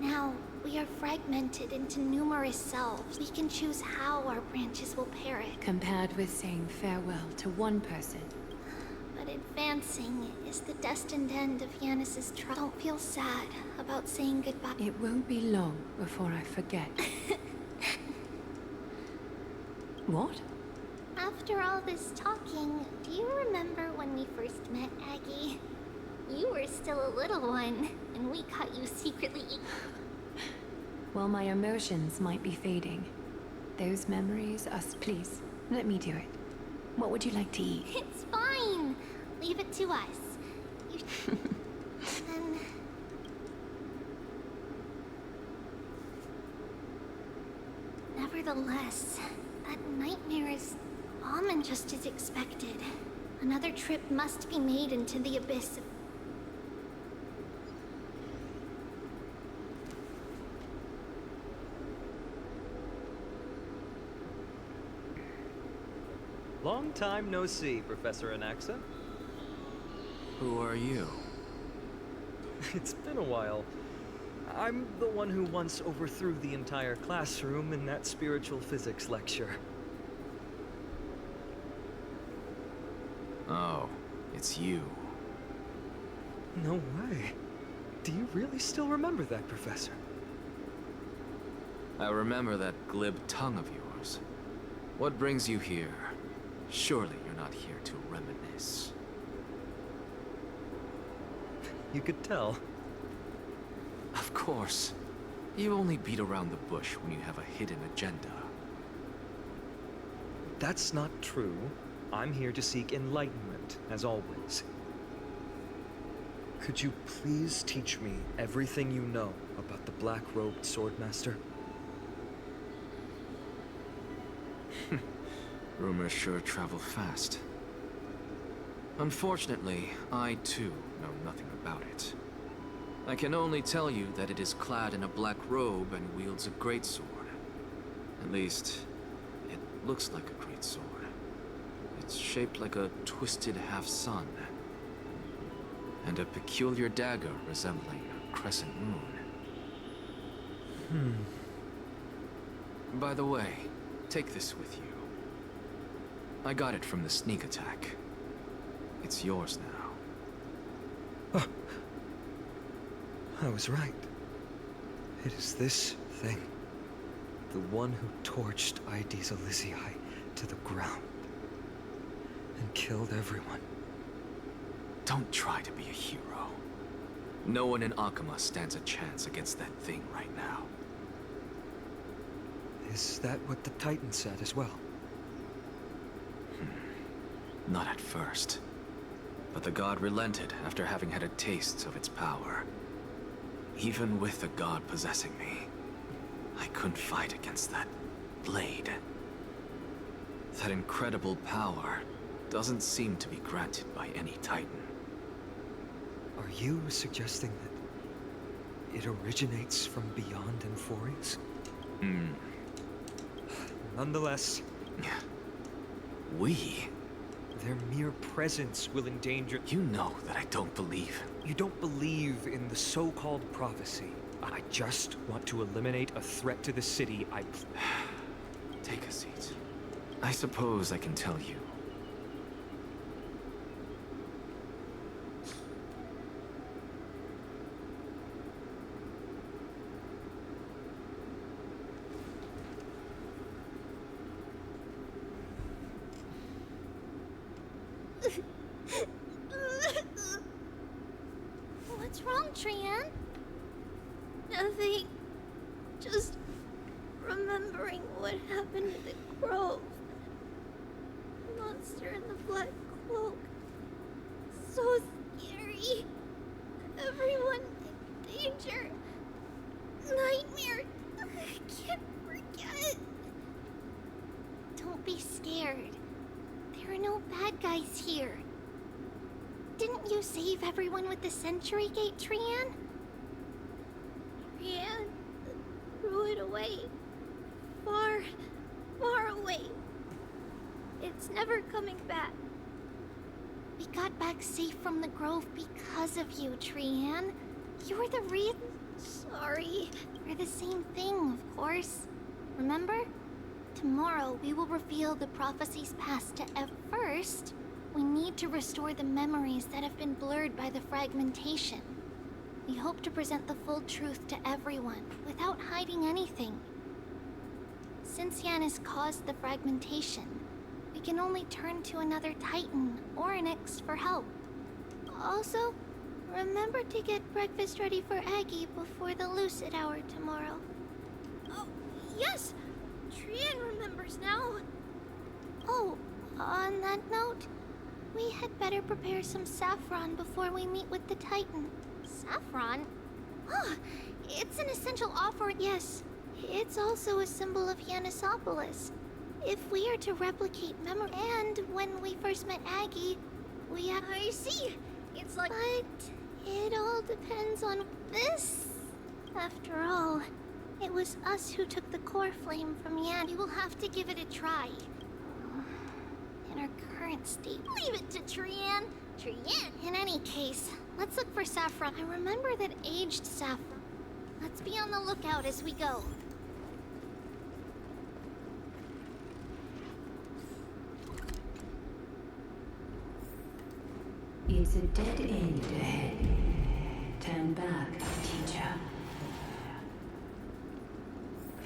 now we are fragmented into numerous selves. We can choose how our branches will perish. Compared with saying farewell to one person, advancing is the destined end of Yanis's trial. Don't feel sad about saying goodbye. It won't be long before I forget. What? After all this talking, do you remember when we first met, Aggie? You were still a little one, and we caught you secretly. Well, my emotions might be fading. Those memories, please, let me do it. What would you like to eat? It's fine. Leave it to us. Then... Nevertheless, that nightmare is common just as expected. Another trip must be made into the abyss. Long time no see, Professor Anaxa. Who are you? It's been a while. I'm the one who once overthrew the entire classroom in that spiritual physics lecture. Oh, it's you. No way. Do you really still remember that, Professor? I remember that glib tongue of yours. What brings you here? Surely you're not here to reminisce. You could tell. Of course. You only beat around the bush when you have a hidden agenda. That's not true. I'm here to seek enlightenment, as always. Could you please teach me everything you know about the black-robed swordmaster? Rumors sure travel fast. Unfortunately, I too know nothing about it. I can only tell you that it is clad in a black robe and wields a greatsword. At least, it looks like a greatsword. It's shaped like a twisted half-sun, and a peculiar dagger resembling a crescent moon. By the way, take this with you. I got it from the sneak attack. It's yours now. Oh. I was right. It is this thing. The one who torched Ides Elysiae to the ground. And killed everyone. Don't try to be a hero. No one in Akama stands a chance against that thing right now. Is that what the Titan said as well? Not at first. But the god relented after having had a taste of its power. Even with the god possessing me, I couldn't fight against that blade. That incredible power doesn't seem to be granted by any Titan. Are you suggesting that it originates from beyond Amphoreus? Nonetheless... We? Their mere presence will endanger... You know that I don't believe... You don't believe in the so-called prophecy. I just want to eliminate a threat to the city. Take a seat. I suppose I can tell you. What's wrong, Trian? Nothing. Just remembering what happened to the grove. The monster in the black cloak. So scary. Everyone in danger. Nightmare. I can't forget. Don't be scared. There are no bad guys here. Didn't you save everyone with the Century Gate, Trian? Trian threw it away. Far, far away. It's never coming back. We got back safe from the grove because of you, Trian. You were the reason. Sorry. We're the same thing, of course. Remember? Tomorrow we will reveal the prophecy's past to first. We need to restore the memories that have been blurred by the fragmentation. We hope to present the full truth to everyone, without hiding anything. Since Yanis caused the fragmentation, we can only turn to another Titan, Orynyx, for help. Also, remember to get breakfast ready for Aggie before the Lucid Hour tomorrow. Oh, yes! Trian remembers now. Oh, on that note, we had better prepare some saffron before we meet with the Titan. Saffron? Oh, it's an essential offering. Yes, it's also a symbol of Yanisopolis. If we are to replicate memory, and when we first met Aggie, we have... I see. It's like... But it all depends on this. After all, it was us who took the core flame from Yan. We will have to give it a try. In our current state. Leave it to Trian. Trian! In any case, let's look for saffron. I remember that aged saffron. Let's be on the lookout as we go. It's a dead end ahead. Turn back, teacher.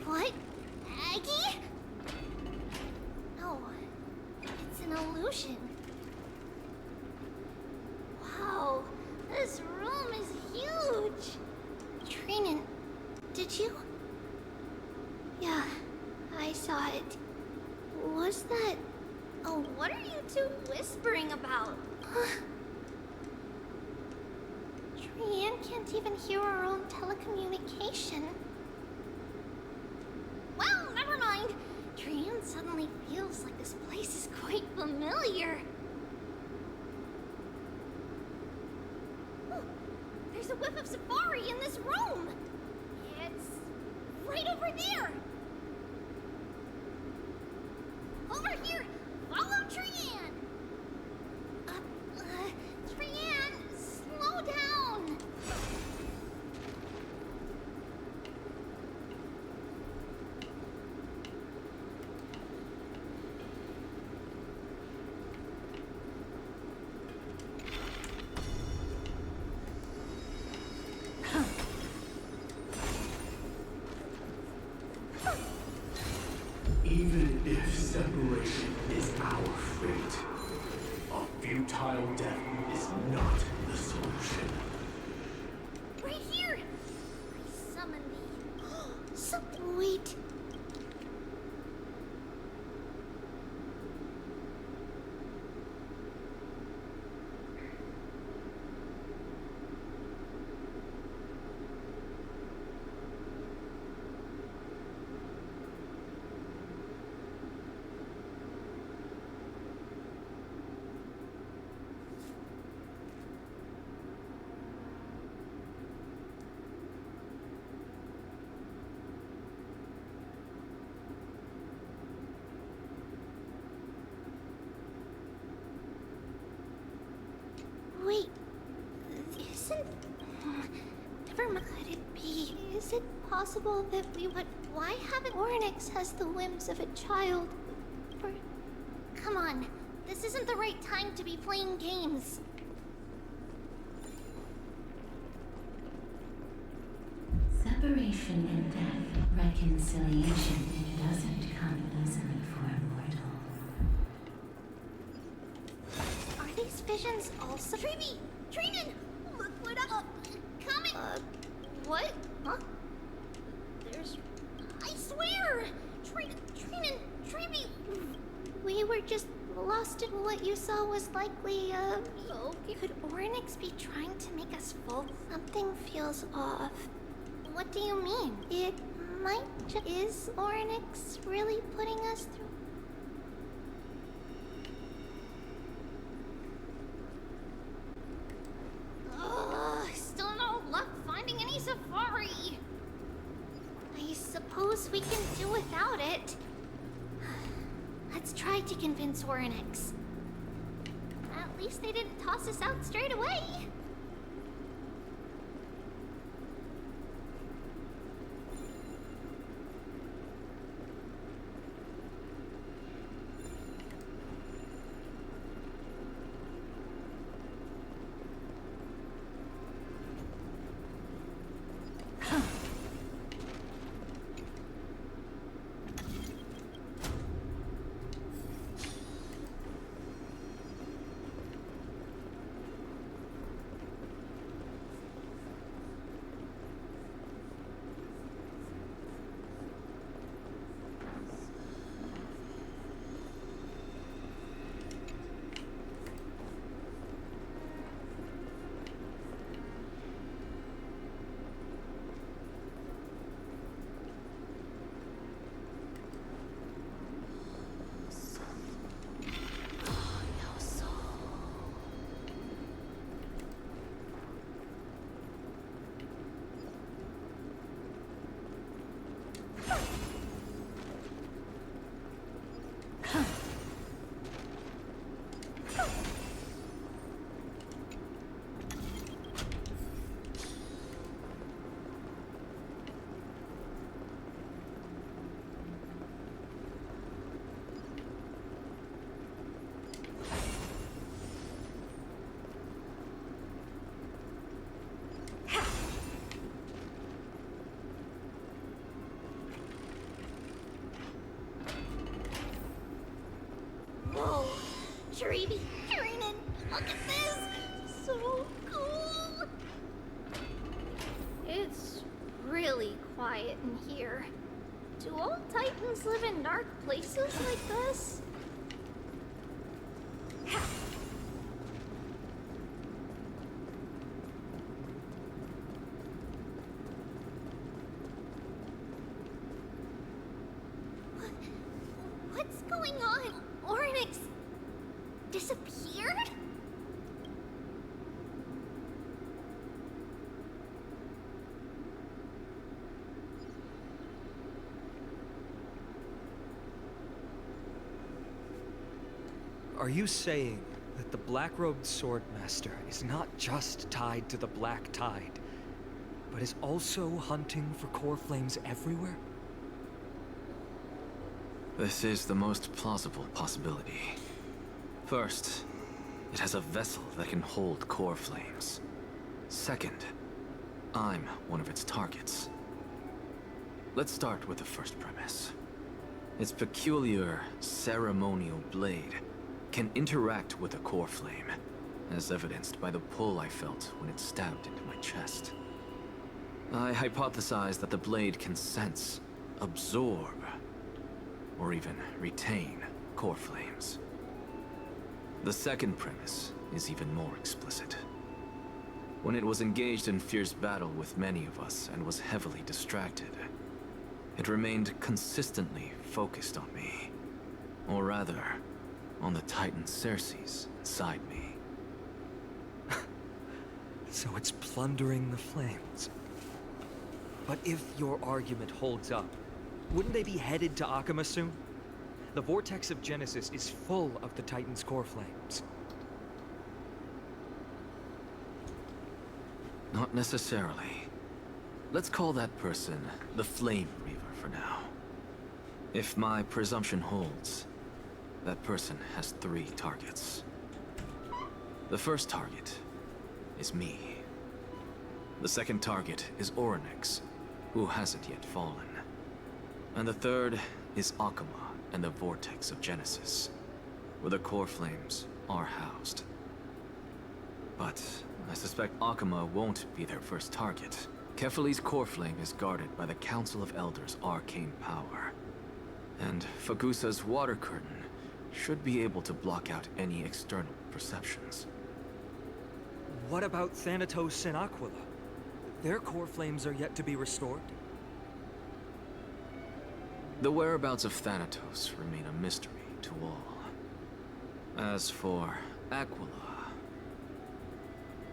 What? Aggie? No, it's an illusion. Wow, this room is huge. Trinan, did you? Yeah, I saw it. Was that... Oh, what are you two whispering about? Trian can't even hear our own telecommunication. Well, never mind. Trian suddenly feels like this place is quite familiar. Oh, there's a whiff of safari in this room. It's right over there. Over here. Follow Trian. Trian, slow down. Even if separation is our fate, a futile death is not the solution. Right here. I summon thee. Wait. Wait, isn't... Never mind. Could it be? Is it possible that we would... Why haven't... Orynyx has the whims of a child. For... Come on. This isn't the right time to be playing games. Separation and death, reconciliation doesn't come easily for a mortal. Are these visions also... Tribbie! Trinan! Look what up! Coming! What? Huh? There's... I swear! Trinan! Tribbie! We were just lost in what you saw was likely, Okay. Could Orynyx be trying to make us fall? Something feels off. What do you mean? It might just... Is Orynyx really putting us through... Still no luck finding any safari. I suppose we can do without it. Let's try to convince Orynyx. At least they didn't toss us out straight away. Tribbie, Trinan, look at this! So cool! It's really quiet in here. Do all Titans live in dark places like this? What's going on? Oryx disappeared? Are you saying that the black-robed swordmaster is not just tied to the Black Tide, but is also hunting for core flames everywhere? This is the most plausible possibility. First, it has a vessel that can hold core flames. Second, I'm one of its targets. Let's start with the first premise. Its peculiar ceremonial blade can interact with a core flame, as evidenced by the pull I felt when it stabbed into my chest. I hypothesize that the blade can sense, absorb, or even retain core flames. The second premise is even more explicit. When it was engaged in fierce battle with many of us and was heavily distracted, it remained consistently focused on me. Or rather, on the Titan Cersei's inside me. So it's plundering the flames. But if your argument holds up, wouldn't they be headed to Akama soon? The vortex of Genesis is full of the Titan's core flames. Not necessarily. Let's call that person the Flame Reaver for now. If my presumption holds, that person has 3 targets. The first target is me. The second target is Oryx, who hasn't yet fallen. And the third is Akama and the Vortex of Genesis, where the core flames are housed. But I suspect Akama won't be their first target. Kefali's core flame is guarded by the Council of Elders' arcane power. And Fagusa's water curtain should be able to block out any external perceptions. What about Thanatos and Aquila? Their core flames are yet to be restored? The whereabouts of Thanatos remain a mystery to all. As for Aquila...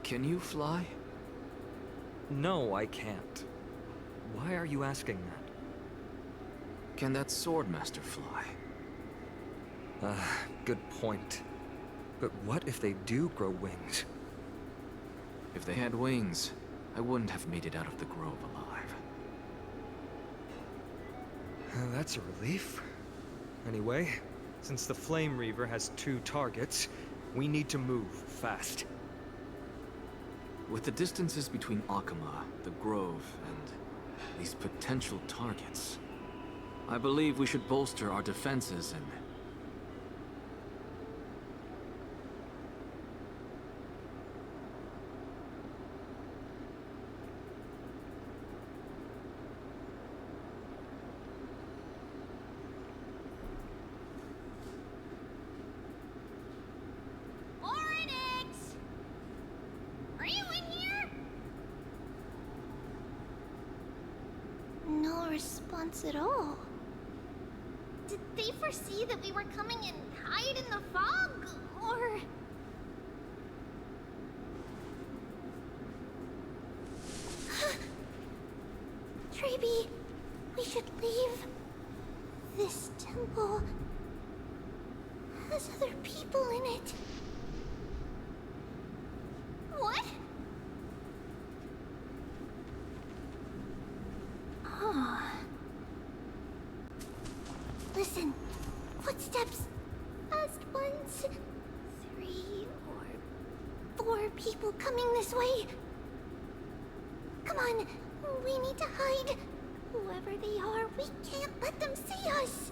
Can you fly? No, I can't. Why are you asking that? Can that Swordmaster fly? Good point. But what if they do grow wings? If they had wings, I wouldn't have made it out of the grove alive. That's a relief. Anyway, since the Flame Reaver has 2 targets, we need to move fast. With the distances between Akama, the grove, and these potential targets, I believe we should bolster our defenses and... Oryx! Are you in here? No response at all. Did they foresee that we were coming and hide in the fog, or...? Tribbie, we should leave. This temple has other people in it. What? Oh. Listen, footsteps. Fast ones. 3 or 4 people coming this way. Come on, we need to hide. Whoever they are, we can't let them see us.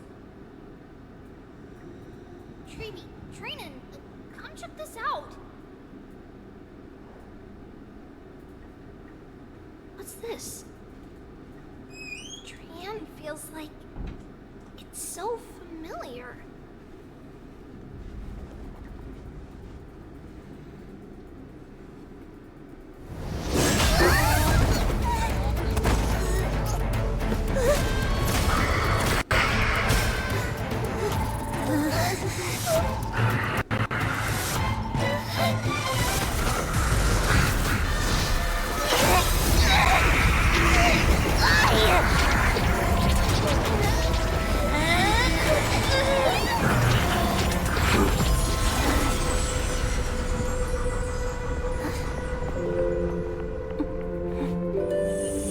Tribbie, Trinan, Come check this out. What's this? Trian feels like it's so familiar.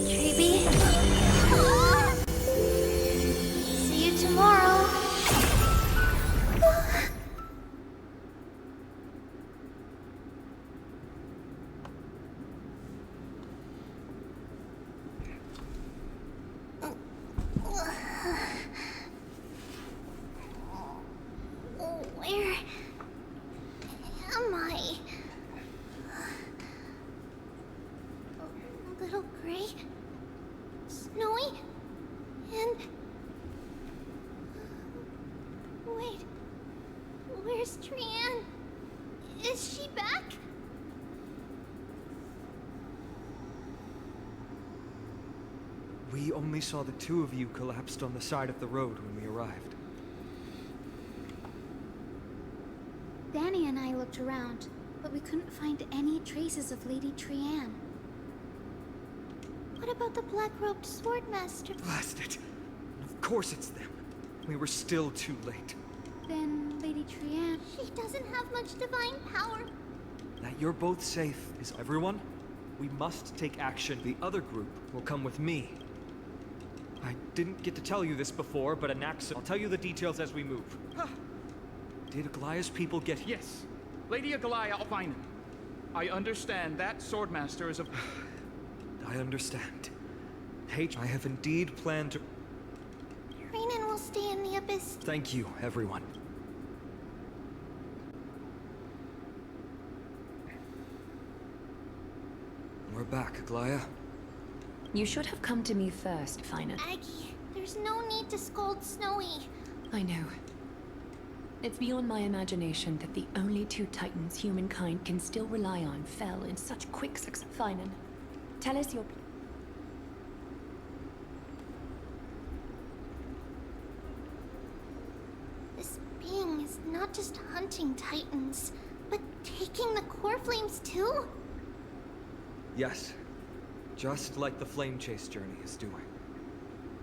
Tribbie? See you tomorrow. Where am I? Little Gray? Snowy? And... Wait. Where's Trian? Is she back? We only saw the two of you collapsed on the side of the road when we arrived. Danny and I looked around, but we couldn't find any traces of Lady Trian. What about the black-robed swordmaster? Blast it! Of course it's them. We were still too late. Then Lady Trian... She doesn't have much divine power. That you're both safe is everyone. We must take action. The other group will come with me. I didn't get to tell you this before, but Anaxa... I'll tell you the details as we move. Did Aglaya's people get... Yes. Lady Aglaya Alpine. I understand that Swordmaster is a... I understand. I have indeed planned to... Renan will stay in the abyss. Thank you, everyone. We're back, Aglaya. You should have come to me first, Fina. Aggie, there's no need to scold Snowy. I know. It's beyond my imagination that the only two titans humankind can still rely on fell in such quick succession. Finan, tell us your... This being is not just hunting titans, but taking the core flames too? Yes. Just like the Flame Chase journey is doing.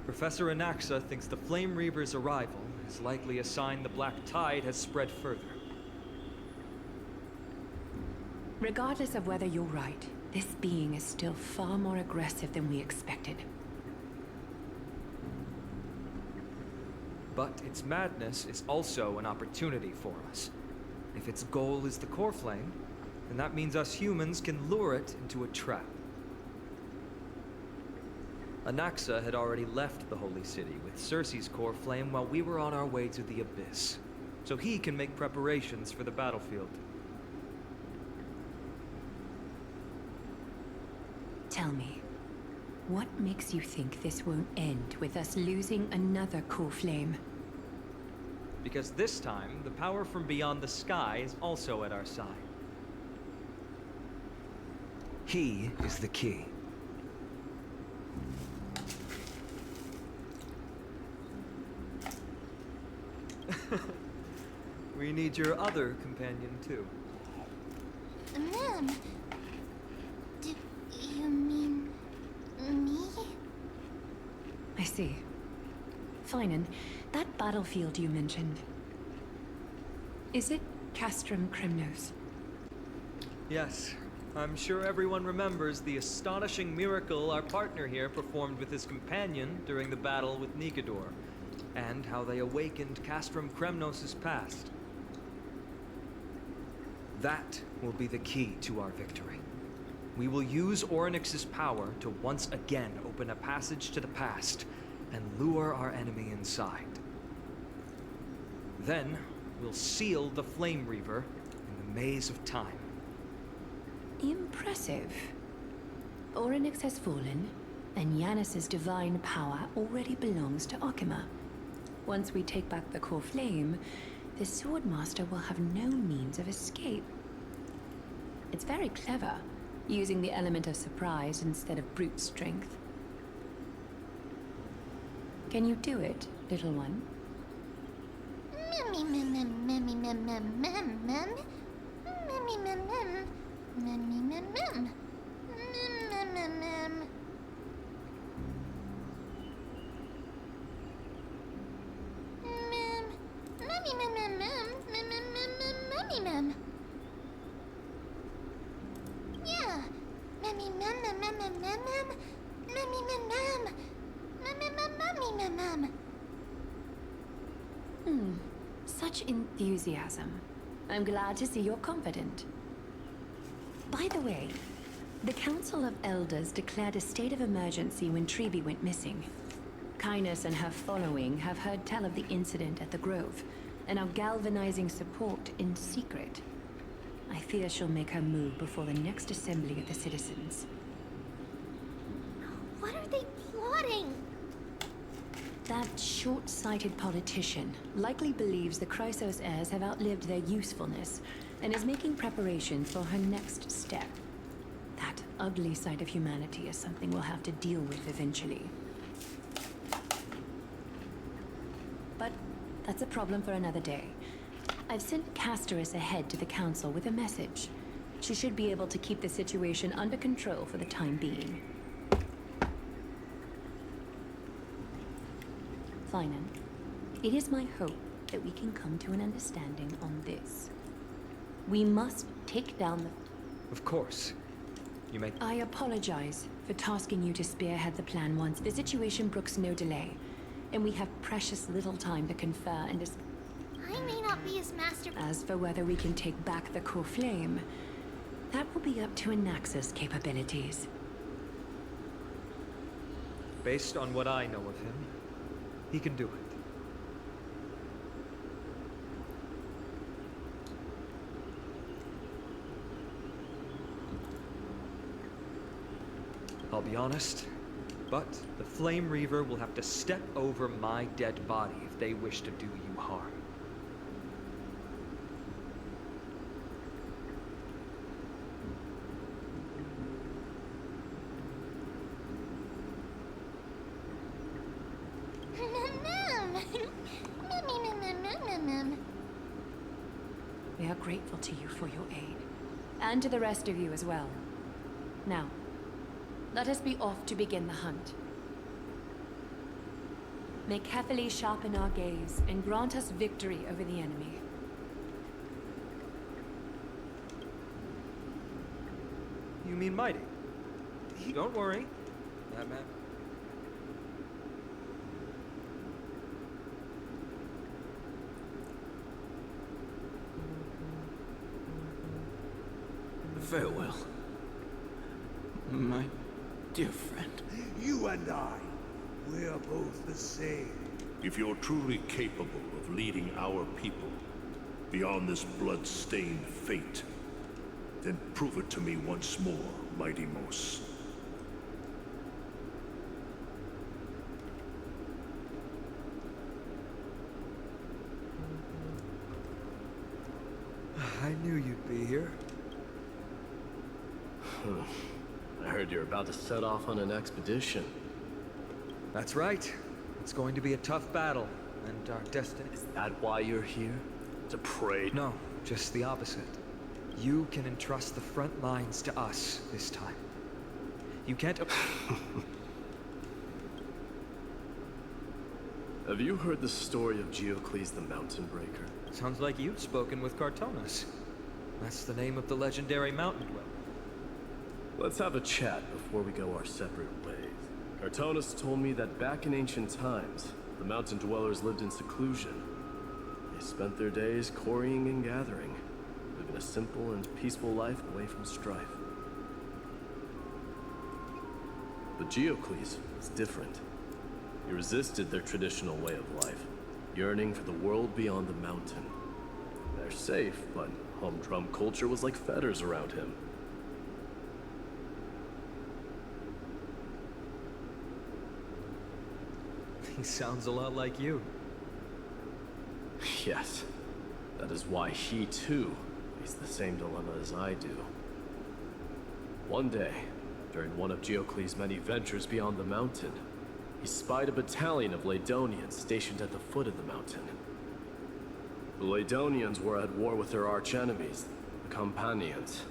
Professor Anaxa thinks the Flame Reaver's arrival is likely a sign the Black Tide has spread further. Regardless of whether you're right, this being is still far more aggressive than we expected. But its madness is also an opportunity for us. If its goal is the core flame, then that means us humans can lure it into a trap. Anaxa had already left the Holy City with Cersei's core flame while we were on our way to the Abyss, so he can make preparations for the battlefield. Tell me, what makes you think this won't end with us losing another core flame? Because this time, the power from beyond the sky is also at our side. He is the key. We need your other companion, too. Ma'am, do you mean me? I see. Finan, that battlefield you mentioned, is it Castrum Kremnos? Yes. I'm sure everyone remembers the astonishing miracle our partner here performed with his companion during the battle with Nigador, and how they awakened Castrum Kremnos' past. That will be the key to our victory. We will use Orynyx's power to once again open a passage to the past and lure our enemy inside. Then, we'll seal the Flame Reaver in the maze of time. Impressive. Orynyx has fallen, and Yanis's divine power already belongs to Okima. Once we take back the core flame, the Swordmaster will have no means of escape. It's very clever, using the element of surprise instead of brute strength. Can you do it, little one? Such enthusiasm. I'm glad to see you're confident. By the way, the Council of Elders declared a state of emergency when Tribbie went missing. Kynus and her following have heard tell of the incident at the Grove, and are galvanizing support in secret. I fear she'll make her move before the next assembly of the citizens. What are they plotting? That short-sighted politician likely believes the Chrysos heirs have outlived their usefulness, and is making preparations for her next step. That ugly side of humanity is something we'll have to deal with eventually. But that's a problem for another day. I've sent Casterus ahead to the council with a message. She should be able to keep the situation under control for the time being. Finan, it is my hope that we can come to an understanding on this. We must take down the... Of course. You may... I apologize for tasking you to spearhead the plan once the situation brooks no delay, and we have precious little time to confer and discuss. I may not be as master... As for whether we can take back the core flame, that will be up to Anaxa's capabilities. Based on what I know of him, he can do it. I'll be honest, but the Flame Reaver will have to step over my dead body if they wish to do you harm. We are grateful to you for your aid, and to the rest of you as well. Now, let us be off to begin the hunt. May carefully sharpen our gaze and grant us victory over the enemy. You mean Mydei? Don't worry. That man... Farewell, my dear friend. You and I, we're both the same. If you're truly capable of leading our people beyond this blood-stained fate, then prove it to me once more, Mighty Mos. I knew you'd be here. I heard you're about to set off on an expedition. That's right. It's going to be a tough battle, and our destiny... Is that why you're here? To pray? No, just the opposite. You can entrust the front lines to us this time. You can't... Have you heard the story of Geocles the Mountain Breaker? Sounds like you've spoken with Cartonas. That's the name of the legendary mountain dweller. Let's have a chat before we go our separate ways. Cartonas told me that back in ancient times, the mountain dwellers lived in seclusion. They spent their days quarrying and gathering, living a simple and peaceful life away from strife. But Geocles was different. He resisted their traditional way of life, yearning for the world beyond the mountain. They're safe, but Humdrum culture was like fetters around him. He sounds a lot like you. Yes. That is why he, too, faced the same dilemma as I do. One day, during one of Geocles' many ventures beyond the mountain, he spied a battalion of Lydonians stationed at the foot of the mountain. The Lydonians were at war with their arch-enemies, the Companions,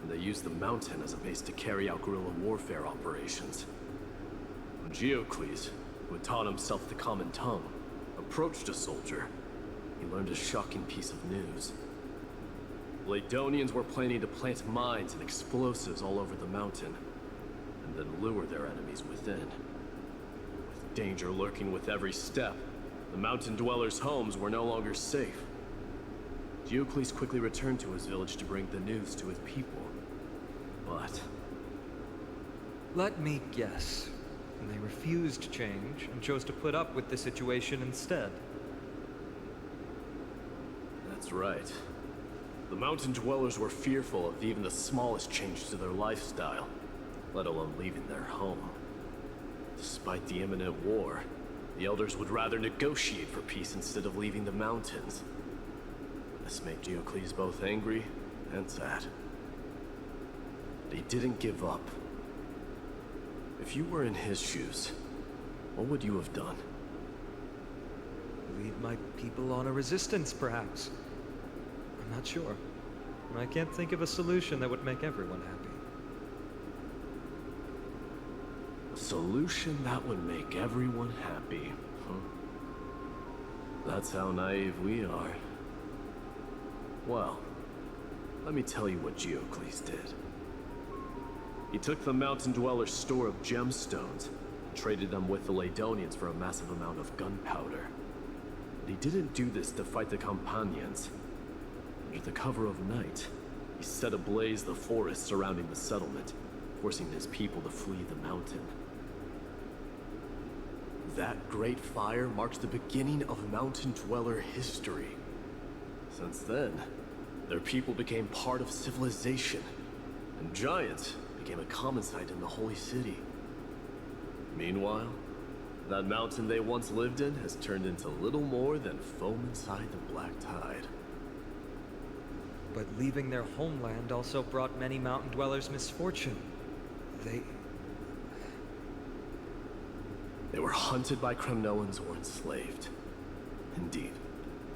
and they used the mountain as a base to carry out guerrilla warfare operations. When Geocles, who had taught himself the common tongue, approached a soldier, he learned a shocking piece of news. The Lydonians were planning to plant mines and explosives all over the mountain, and then lure their enemies within. With danger lurking with every step, the mountain dwellers' homes were no longer safe. Geocles quickly returned to his village to bring the news to his people. But... let me guess. They refused change and chose to put up with the situation instead. That's right. The mountain dwellers were fearful of even the smallest change to their lifestyle, let alone leaving their home. Despite the imminent war, the elders would rather negotiate for peace instead of leaving the mountains. This made Geocles both angry and sad. But he didn't give up. If you were in his shoes, what would you have done? Lead my people on a resistance, perhaps. I'm not sure. I can't think of a solution that would make everyone happy. A solution that would make everyone happy, huh? That's how naive we are. Well, let me tell you what Geocles did. He took the mountain dwellers' store of gemstones and traded them with the Lydonians for a massive amount of gunpowder. But he didn't do this to fight the Companions. Under the cover of night, he set ablaze the forest surrounding the settlement, forcing his people to flee the mountain. That great fire marked the beginning of mountain dweller history. Since then, their people became part of civilization, and giants became a common sight in the Holy City. Meanwhile, that mountain they once lived in has turned into little more than foam inside the black tide. But leaving their homeland also brought many mountain dwellers misfortune. They were hunted by Kremnoans or enslaved. Indeed,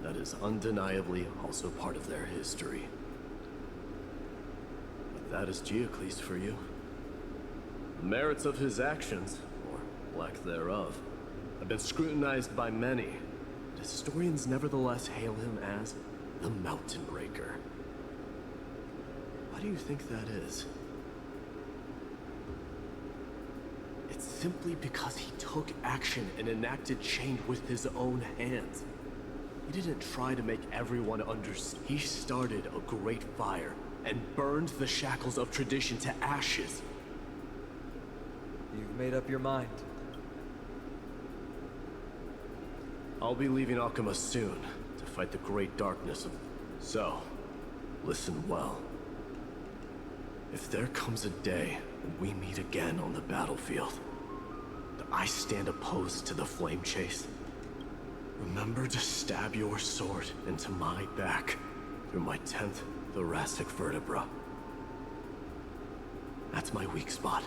that is undeniably also part of their history. But that is Geocles for you. The merits of his actions, or lack thereof, have been scrutinized by many, but historians nevertheless hail him as the Mountain Breaker. Why do you think that is? It's simply because he took action and enacted change with his own hands. He didn't try to make everyone understand. He started a great fire and burned the shackles of tradition to ashes. You've made up your mind. I'll be leaving Alchema soon to fight the great darkness of... So, listen well. If there comes a day when we meet again on the battlefield, and I stand opposed to the flame chase, remember to stab your sword into my back through my 10th thoracic vertebra. That's my weak spot,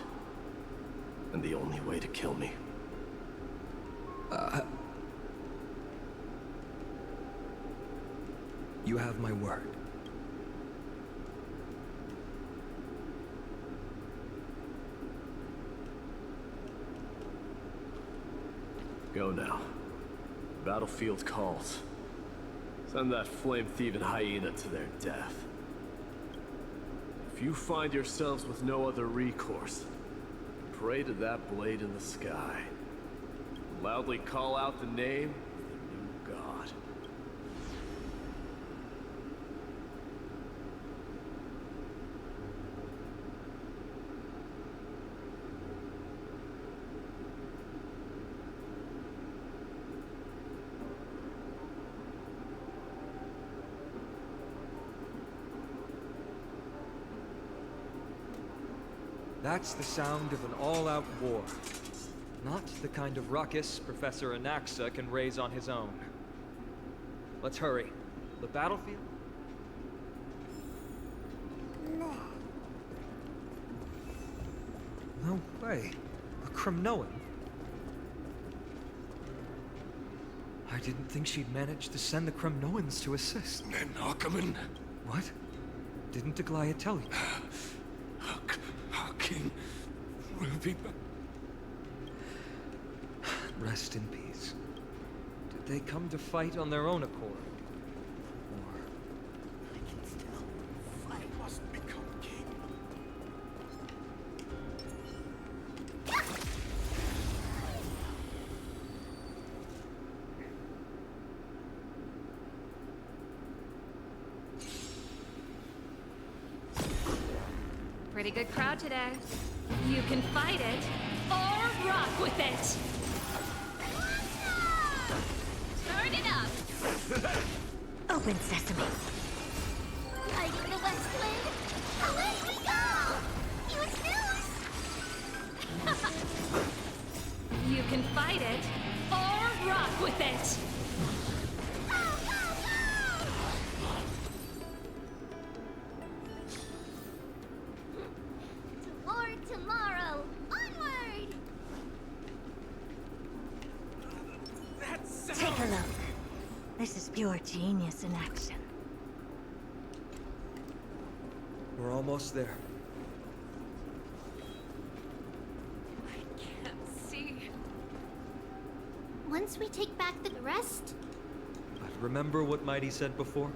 and the only way to kill me. You have my word. Go now. Battlefield calls. Send that flame-thieving hyena to their death. If you find yourselves with no other recourse, pray to that blade in the sky. Loudly call out the name of the new god. That's the sound of an all-out war. Not the kind of ruckus Professor Anaxa can raise on his own. Let's hurry. The battlefield? No way. A Kremnoan. I didn't think she'd managed to send the Kremnoans to assist. And Ackerman? What? Didn't Deglaya tell you? Our king will be back. Rest in peace. Did they come to fight on their own accord? Or... I can still fight. I must become king. Pretty good crowd today. You can fight it, or rock with it! Turn it up! Open sesame. Lighting the west wind, away we go! Use news! You can fight it, or rock with it! Toward tomorrow, onward! Take a look. This is pure genius in action. We're almost there. Can't see. Once we take back the rest, But remember what Mydei said before?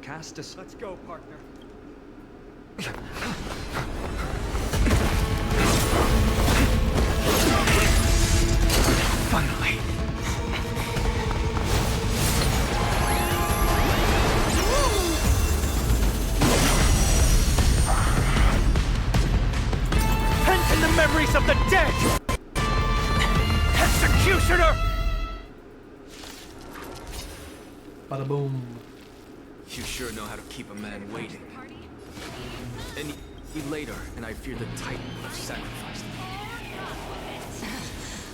Cast us. Let's go, partner. Finally. Pent in the memories of the dead! Executioner! Bada boom. You sure know how to keep a man waiting. And he later, and I fear the Titan would have sacrificed him.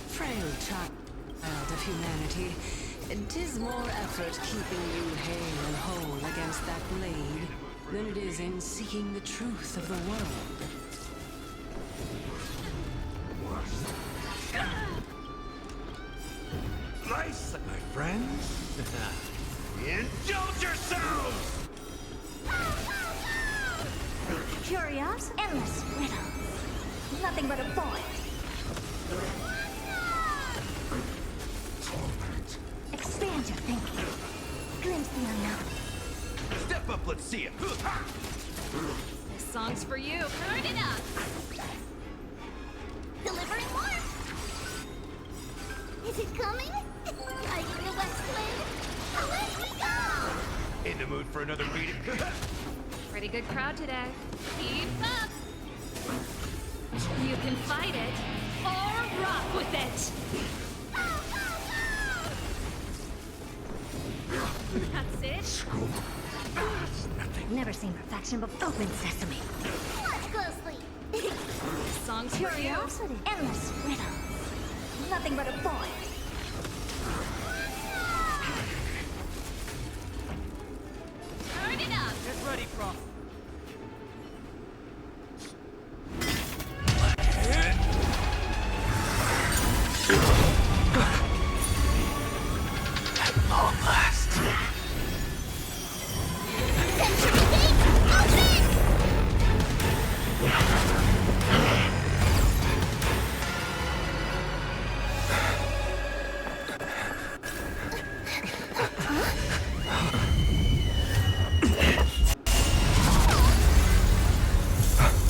Frail child of humanity, 'tis more effort keeping you hale and whole against that blade than it is in seeking the truth of the world. Nice, my friends. Indulge yourselves! Curious, endless riddle. Nothing but a void. Expand your thinking. Glimpse the unknown. Step up, let's see it. This song's for you. Turn it up! Delivering warmth! Is it coming? Lighting the west wind, away we go! In the mood for another beating? Pretty good crowd today. Keep up! You can fight it, or rock with it! That's it. Never seen perfection before. Open sesame. Watch closely! This song's for you. Curiosity. Endless riddle. Nothing but a void. Turn it up! Get ready, Prof. At long last. Century Gate, open!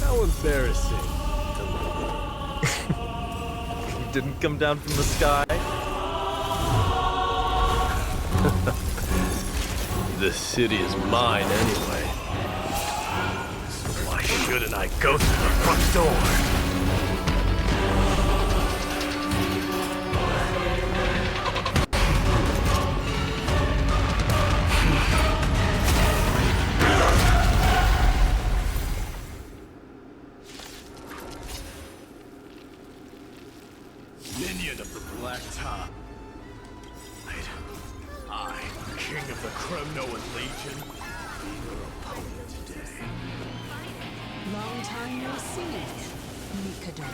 How embarrassing. You didn't come down from the sky? This city is mine anyway. So why shouldn't I go through the front door? Minion of the Black Top. I, King of the Kremnoan Legion, be your opponent today. Long time no see, Mikado.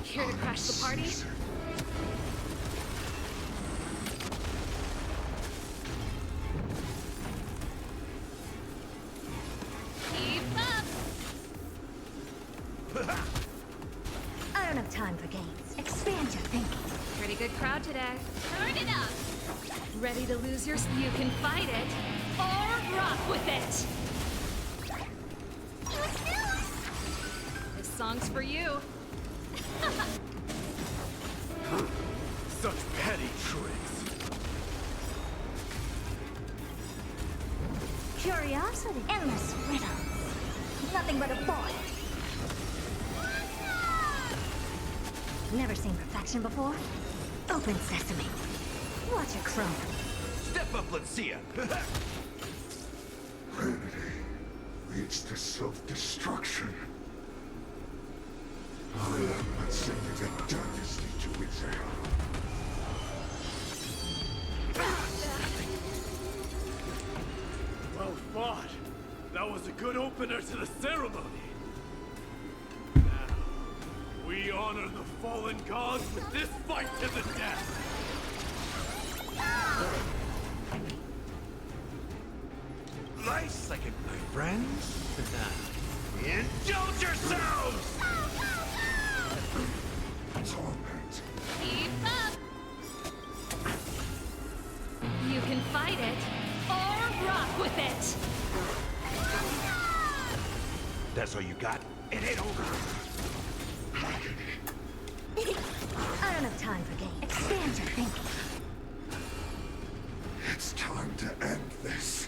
Here to crash the party? Keep up! I don't have time for games. Expand your thinking. Pretty good crowd today. Turn it up! Ready to lose your... You can fight it, or rock with it! This song's for you. Such petty tricks. Curiosity. Endless riddles. Nothing but a boy. Never seen perfection before? Open sesame. Watch it chrome. Step up, let's see ya. Humanity leads to self-destruction. I am but sending a dynasty to its end. Well fought. That was a good opener to the ceremony. Now, we honor the fallen gods with this fight to the death. Nice second, my friends. Indulge yourselves! Torment. Keep up! You can fight it, or rock with it! That's all you got? It ain't over. I don't have time for games. Expand your thinking. It's time to end this.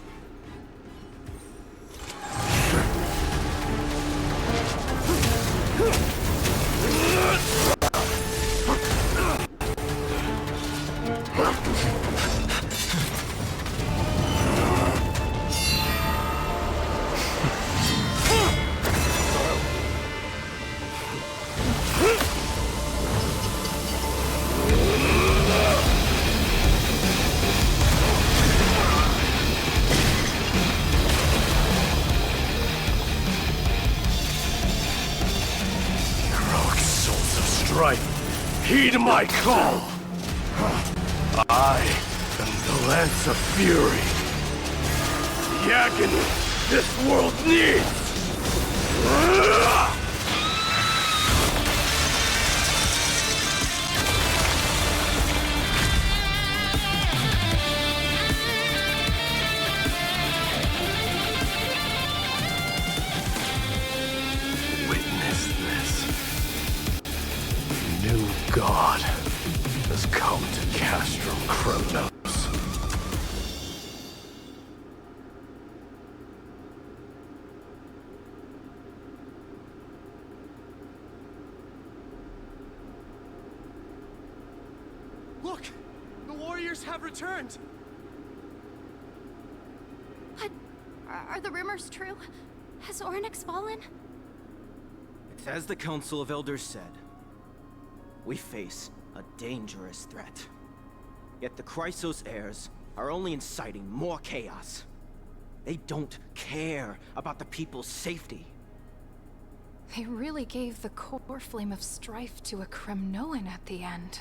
Heed my call! I am the Lance of Fury. The agony this world needs! Witness this. New god has come to Castrum Kronos. Look! The warriors have returned! What? Are the rumors true? Has Ornyx fallen? It's as the Council of Elders said. We face a dangerous threat. Yet the Chrysos heirs are only inciting more chaos. They don't care about the people's safety. They really gave the core flame of strife to a Kremnoan at the end.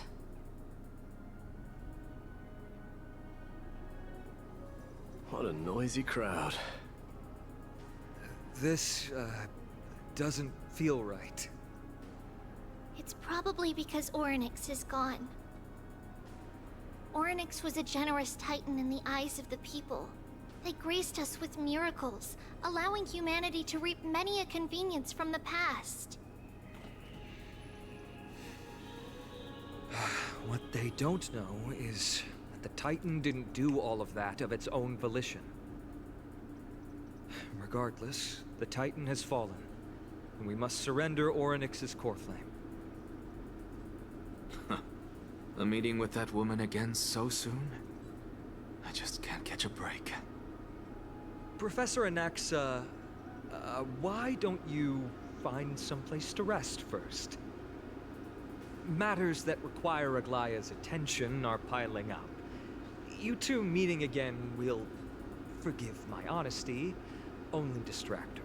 What a noisy crowd. This, doesn't feel right. It's probably because Ornyx is gone. Ornyx was a generous titan in the eyes of the people. They graced us with miracles, allowing humanity to reap many a convenience from the past. What they don't know is that the Titan didn't do all of that of its own volition. Regardless, the Titan has fallen, and we must surrender Ornyx's core flame. A meeting with that woman again so soon? I just can't catch a break. Professor Anaxa, why don't you find someplace to rest first. Matters that require Aglaya's attention are piling up. You two meeting again will, forgive my honesty, only distract her.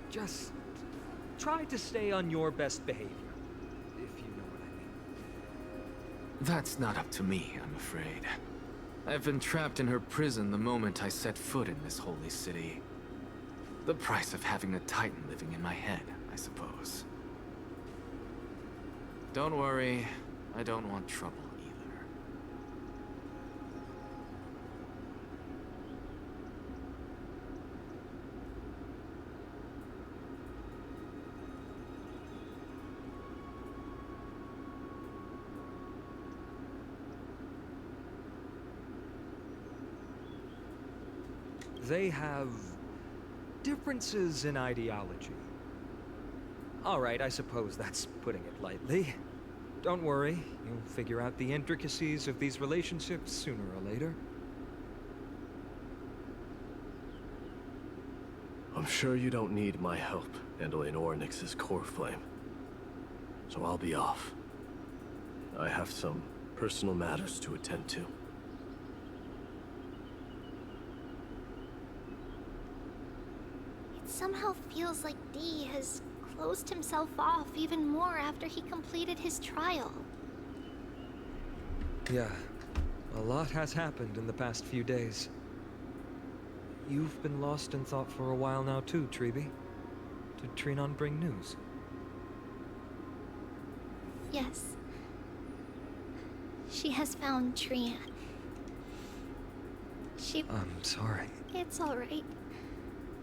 Just try to stay on your best behavior, if you know what I mean. That's not up to me, I'm afraid. I've been trapped in her prison the moment I set foot in this holy city. The price of having a Titan living in my head, I suppose. Don't worry, I don't want trouble either. They have differences in ideology. All right, I suppose that's putting it lightly. Don't worry, you'll figure out the intricacies of these relationships sooner or later. I'm sure you don't need my help handling Ornyx's core flame. So I'll be off. I have some personal matters to attend to. It somehow feels like D has closed himself off even more after he completed his trial. Yeah, a lot has happened in the past few days. You've been lost in thought for a while now too, Tribbie. Did Trinon bring news? Yes. She has found Trian. I'm sorry. It's alright.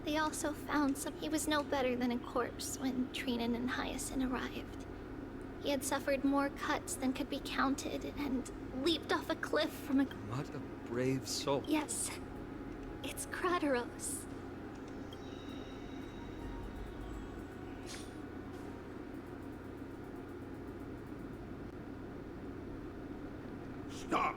They also found he was no better than a corpse when Trinan and Hyacinth arrived. He had suffered more cuts than could be counted and leaped off a cliff from a... What a brave soul. Yes. It's Krateros. Stop!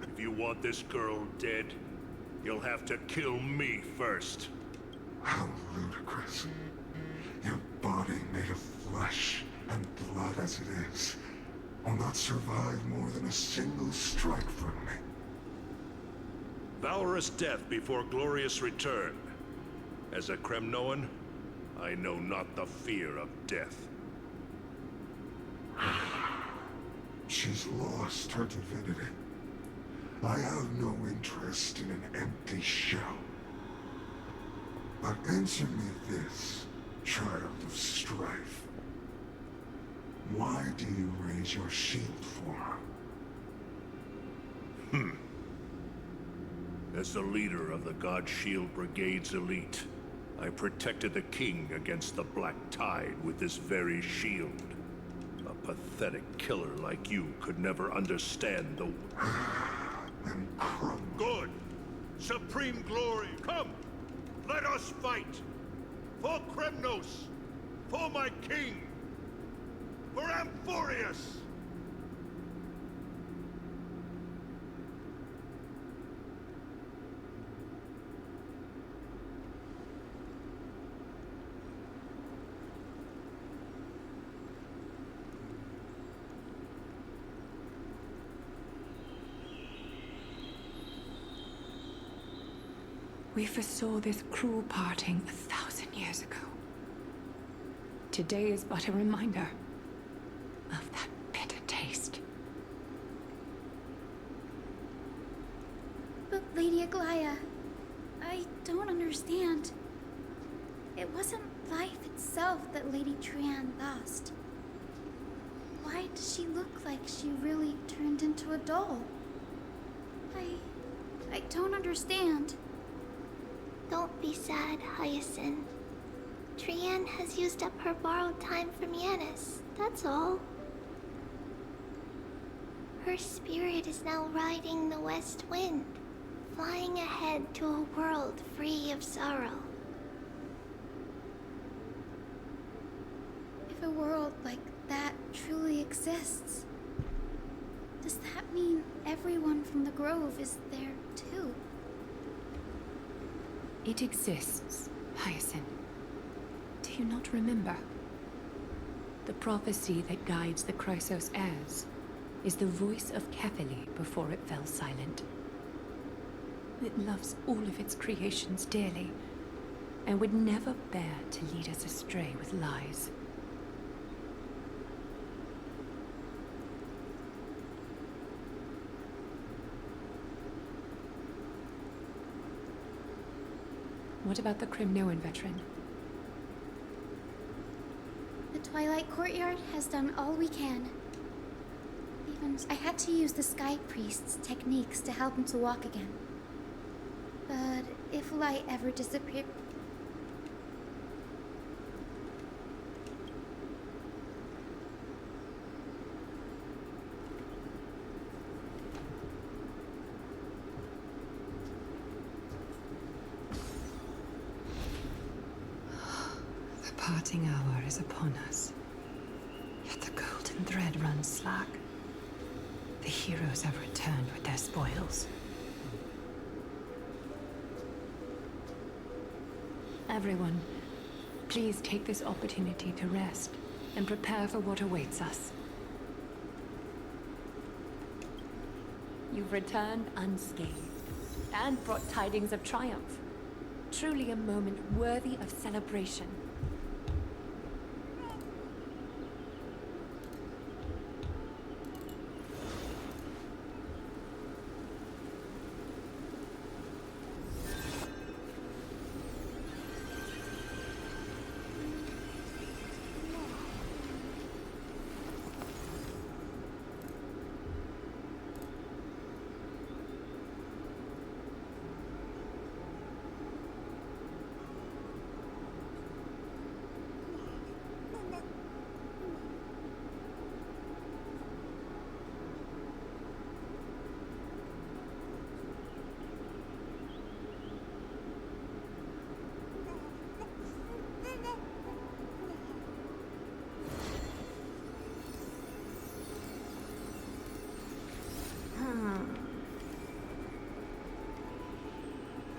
If you want this girl dead, you'll have to kill me first. How ludicrous. Your body made of flesh and blood as it is will not survive more than a single strike from me. Valorous death before glorious return. As a Kremnoan, I know not the fear of death. She's lost her divinity. I have no interest in an empty shell. But answer me this, child of strife. Why do you raise your shield for her? As the leader of the God Shield Brigade's elite, I protected the king against the Black Tide with this very shield. A pathetic killer like you could never understand the... Good! Supreme glory, come! Let us fight! For Kremnos! For my king! For Amphorius! We foresaw this cruel parting 1,000 years ago. Today is but a reminder of that bitter taste. But Lady Aglaya, I don't understand. It wasn't life itself that Lady Trian lost. Why does she look like she really turned into a doll? I don't understand. Don't be sad, Hyacinth. Trian has used up her borrowed time from Yanis, that's all. Her spirit is now riding the west wind, flying ahead to a world free of sorrow. If a world like that truly exists, Does that mean everyone from the Grove is there too? It exists, Hyacinth. Do you not remember? The prophecy that guides the Chrysos heirs is the voice of Kefili before it fell silent. It loves all of its creations dearly, and would never bear to lead us astray with lies. What about the Crimnoan veteran? The Twilight Courtyard has done all we can. Even I had to use the Sky Priest's techniques to help him to walk again. But if light ever disappeared... The parting hour is upon us. Yet the golden thread runs slack. The heroes have returned with their spoils. Everyone, please take this opportunity to rest and prepare for what awaits us. You've returned unscathed and brought tidings of triumph. Truly a moment worthy of celebration.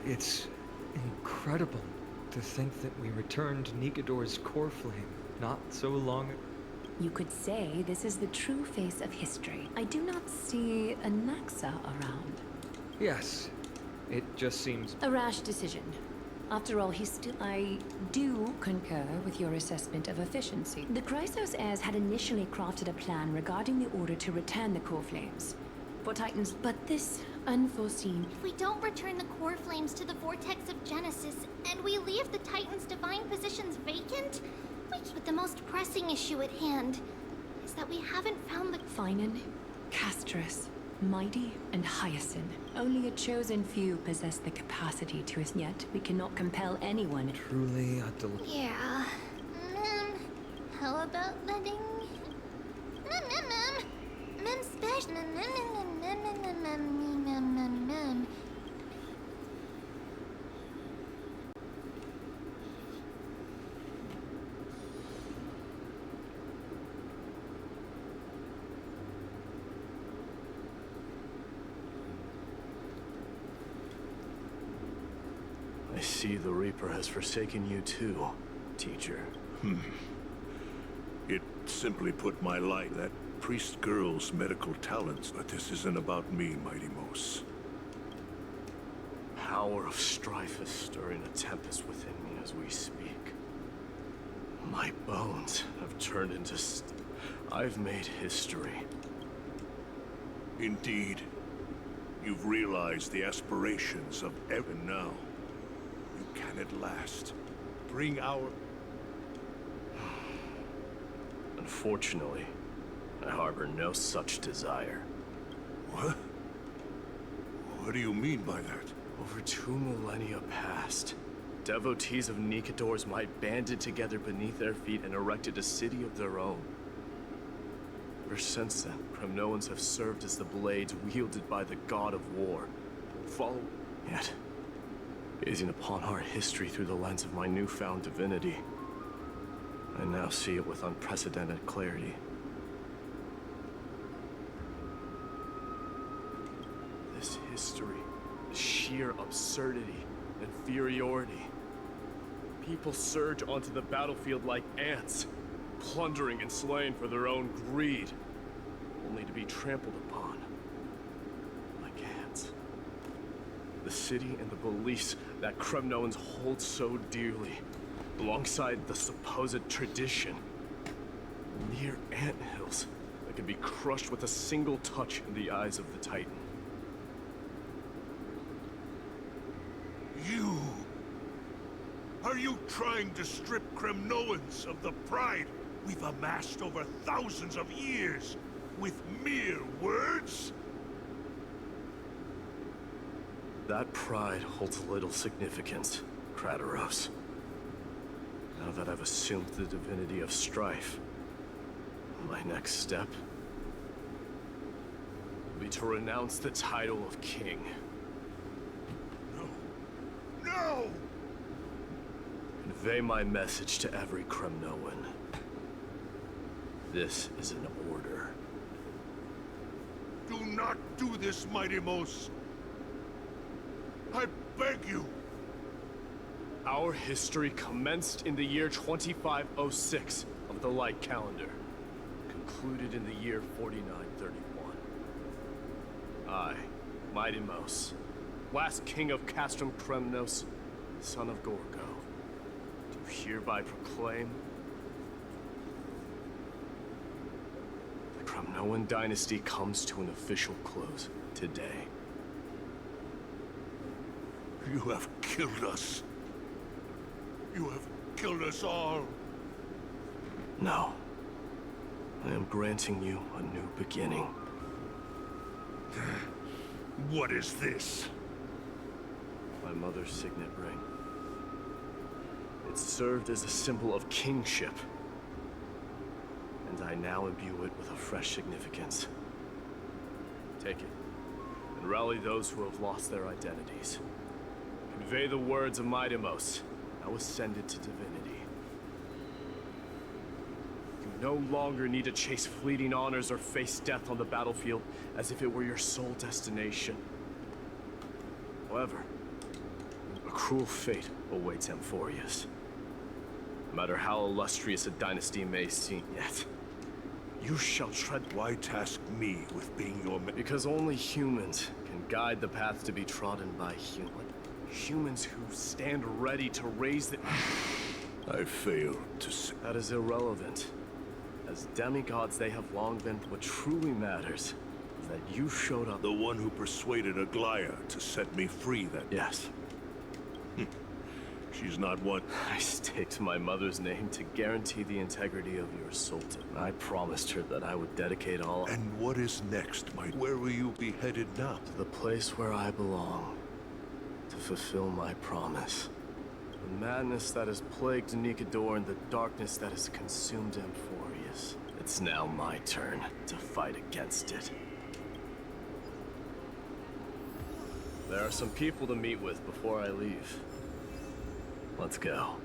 It's incredible to think that we returned Nikador's core flame not so long ago. You could say this is the true face of history. I do not see a Naxa around. Yes, it just seems... A rash decision. After all, I do concur with your assessment of efficiency. The Chrysos heirs had initially crafted a plan regarding the order to return the core flames for Titans, but this unforeseen... If we don't return the core flames to the vortex of Genesis, and we leave the Titans' divine positions vacant, but the most pressing issue at hand is that we haven't found the... Finan, Castris, Mydei, and Hyacinth. Only a chosen few possess the capacity to us, yet we cannot compel anyone. Truly a Yeah. How about letting... Mem special... I see the Reaper has forsaken you too, teacher. It simply put my light that priest girl's medical talents, but this isn't about me, Mighty Mos. Power of strife is stirring a tempest within me as we speak. My bones have turned into I've made history. Indeed. You've realized the aspirations of Evan now. You can at last bring our... Unfortunately, I harbor no such desire. What? What do you mean by that? Over 2 millennia past, devotees of Nikador's might banded together beneath their feet and erected a city of their own. Ever since then, Crimnoans have served as the blades wielded by the god of war. Yet, gazing upon our history through the lens of my newfound divinity, I now see it with unprecedented clarity. sheer absurdity, inferiority. People surge onto the battlefield like ants, plundering and slaying for their own greed, only to be trampled upon like ants. The city and the beliefs that Kremnoans hold so dearly, alongside the supposed tradition, mere anthills that could be crushed with a single touch in the eyes of the Titan. You! Are you trying to strip Kremnoans of the pride we've amassed over thousands of years with mere words? That pride holds little significance, Kratoros. Now that I've assumed the divinity of strife, my next step will be to renounce the title of king. No! Convey my message to every Kremnoan. This is an order. Do not do this, Mydei. I beg you! Our history commenced in the year 2506 of the Light Calendar, concluded in the year 4931. I, Mydei, last king of Castrum Kremnos, son of Gorgo, do hereby proclaim the Kremnoan dynasty comes to an official close today. You have killed us. You have killed us all. No. I am granting you a new beginning. What is this? My mother's signet ring. It served as a symbol of kingship, and I now imbue it with a fresh significance. Take it, and rally those who have lost their identities. Convey the words of Mydei, now ascended to divinity. You no longer need to chase fleeting honors or face death on the battlefield as if it were your sole destination. However, a cruel fate awaits Amphorius. No matter how illustrious a dynasty may seem yet, you shall tread. Why task me with being your man? Because only humans can guide the path to be trodden by humans. Humans who stand ready to raise the... I failed to see. That is irrelevant. As demigods, they have long been. What truly matters is that you showed up. The one who persuaded Aglaya to set me free that... Yes. She's not one. I staked my mother's name to guarantee the integrity of your sultan. I promised her that I would dedicate all... And what is next, Where will you be headed now? To the place where I belong. To fulfill my promise. The madness that has plagued Nikador and the darkness that has consumed Amphorius. It's now my turn to fight against it. There are some people to meet with before I leave. Let's go.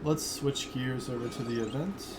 Let's switch gears over to the event.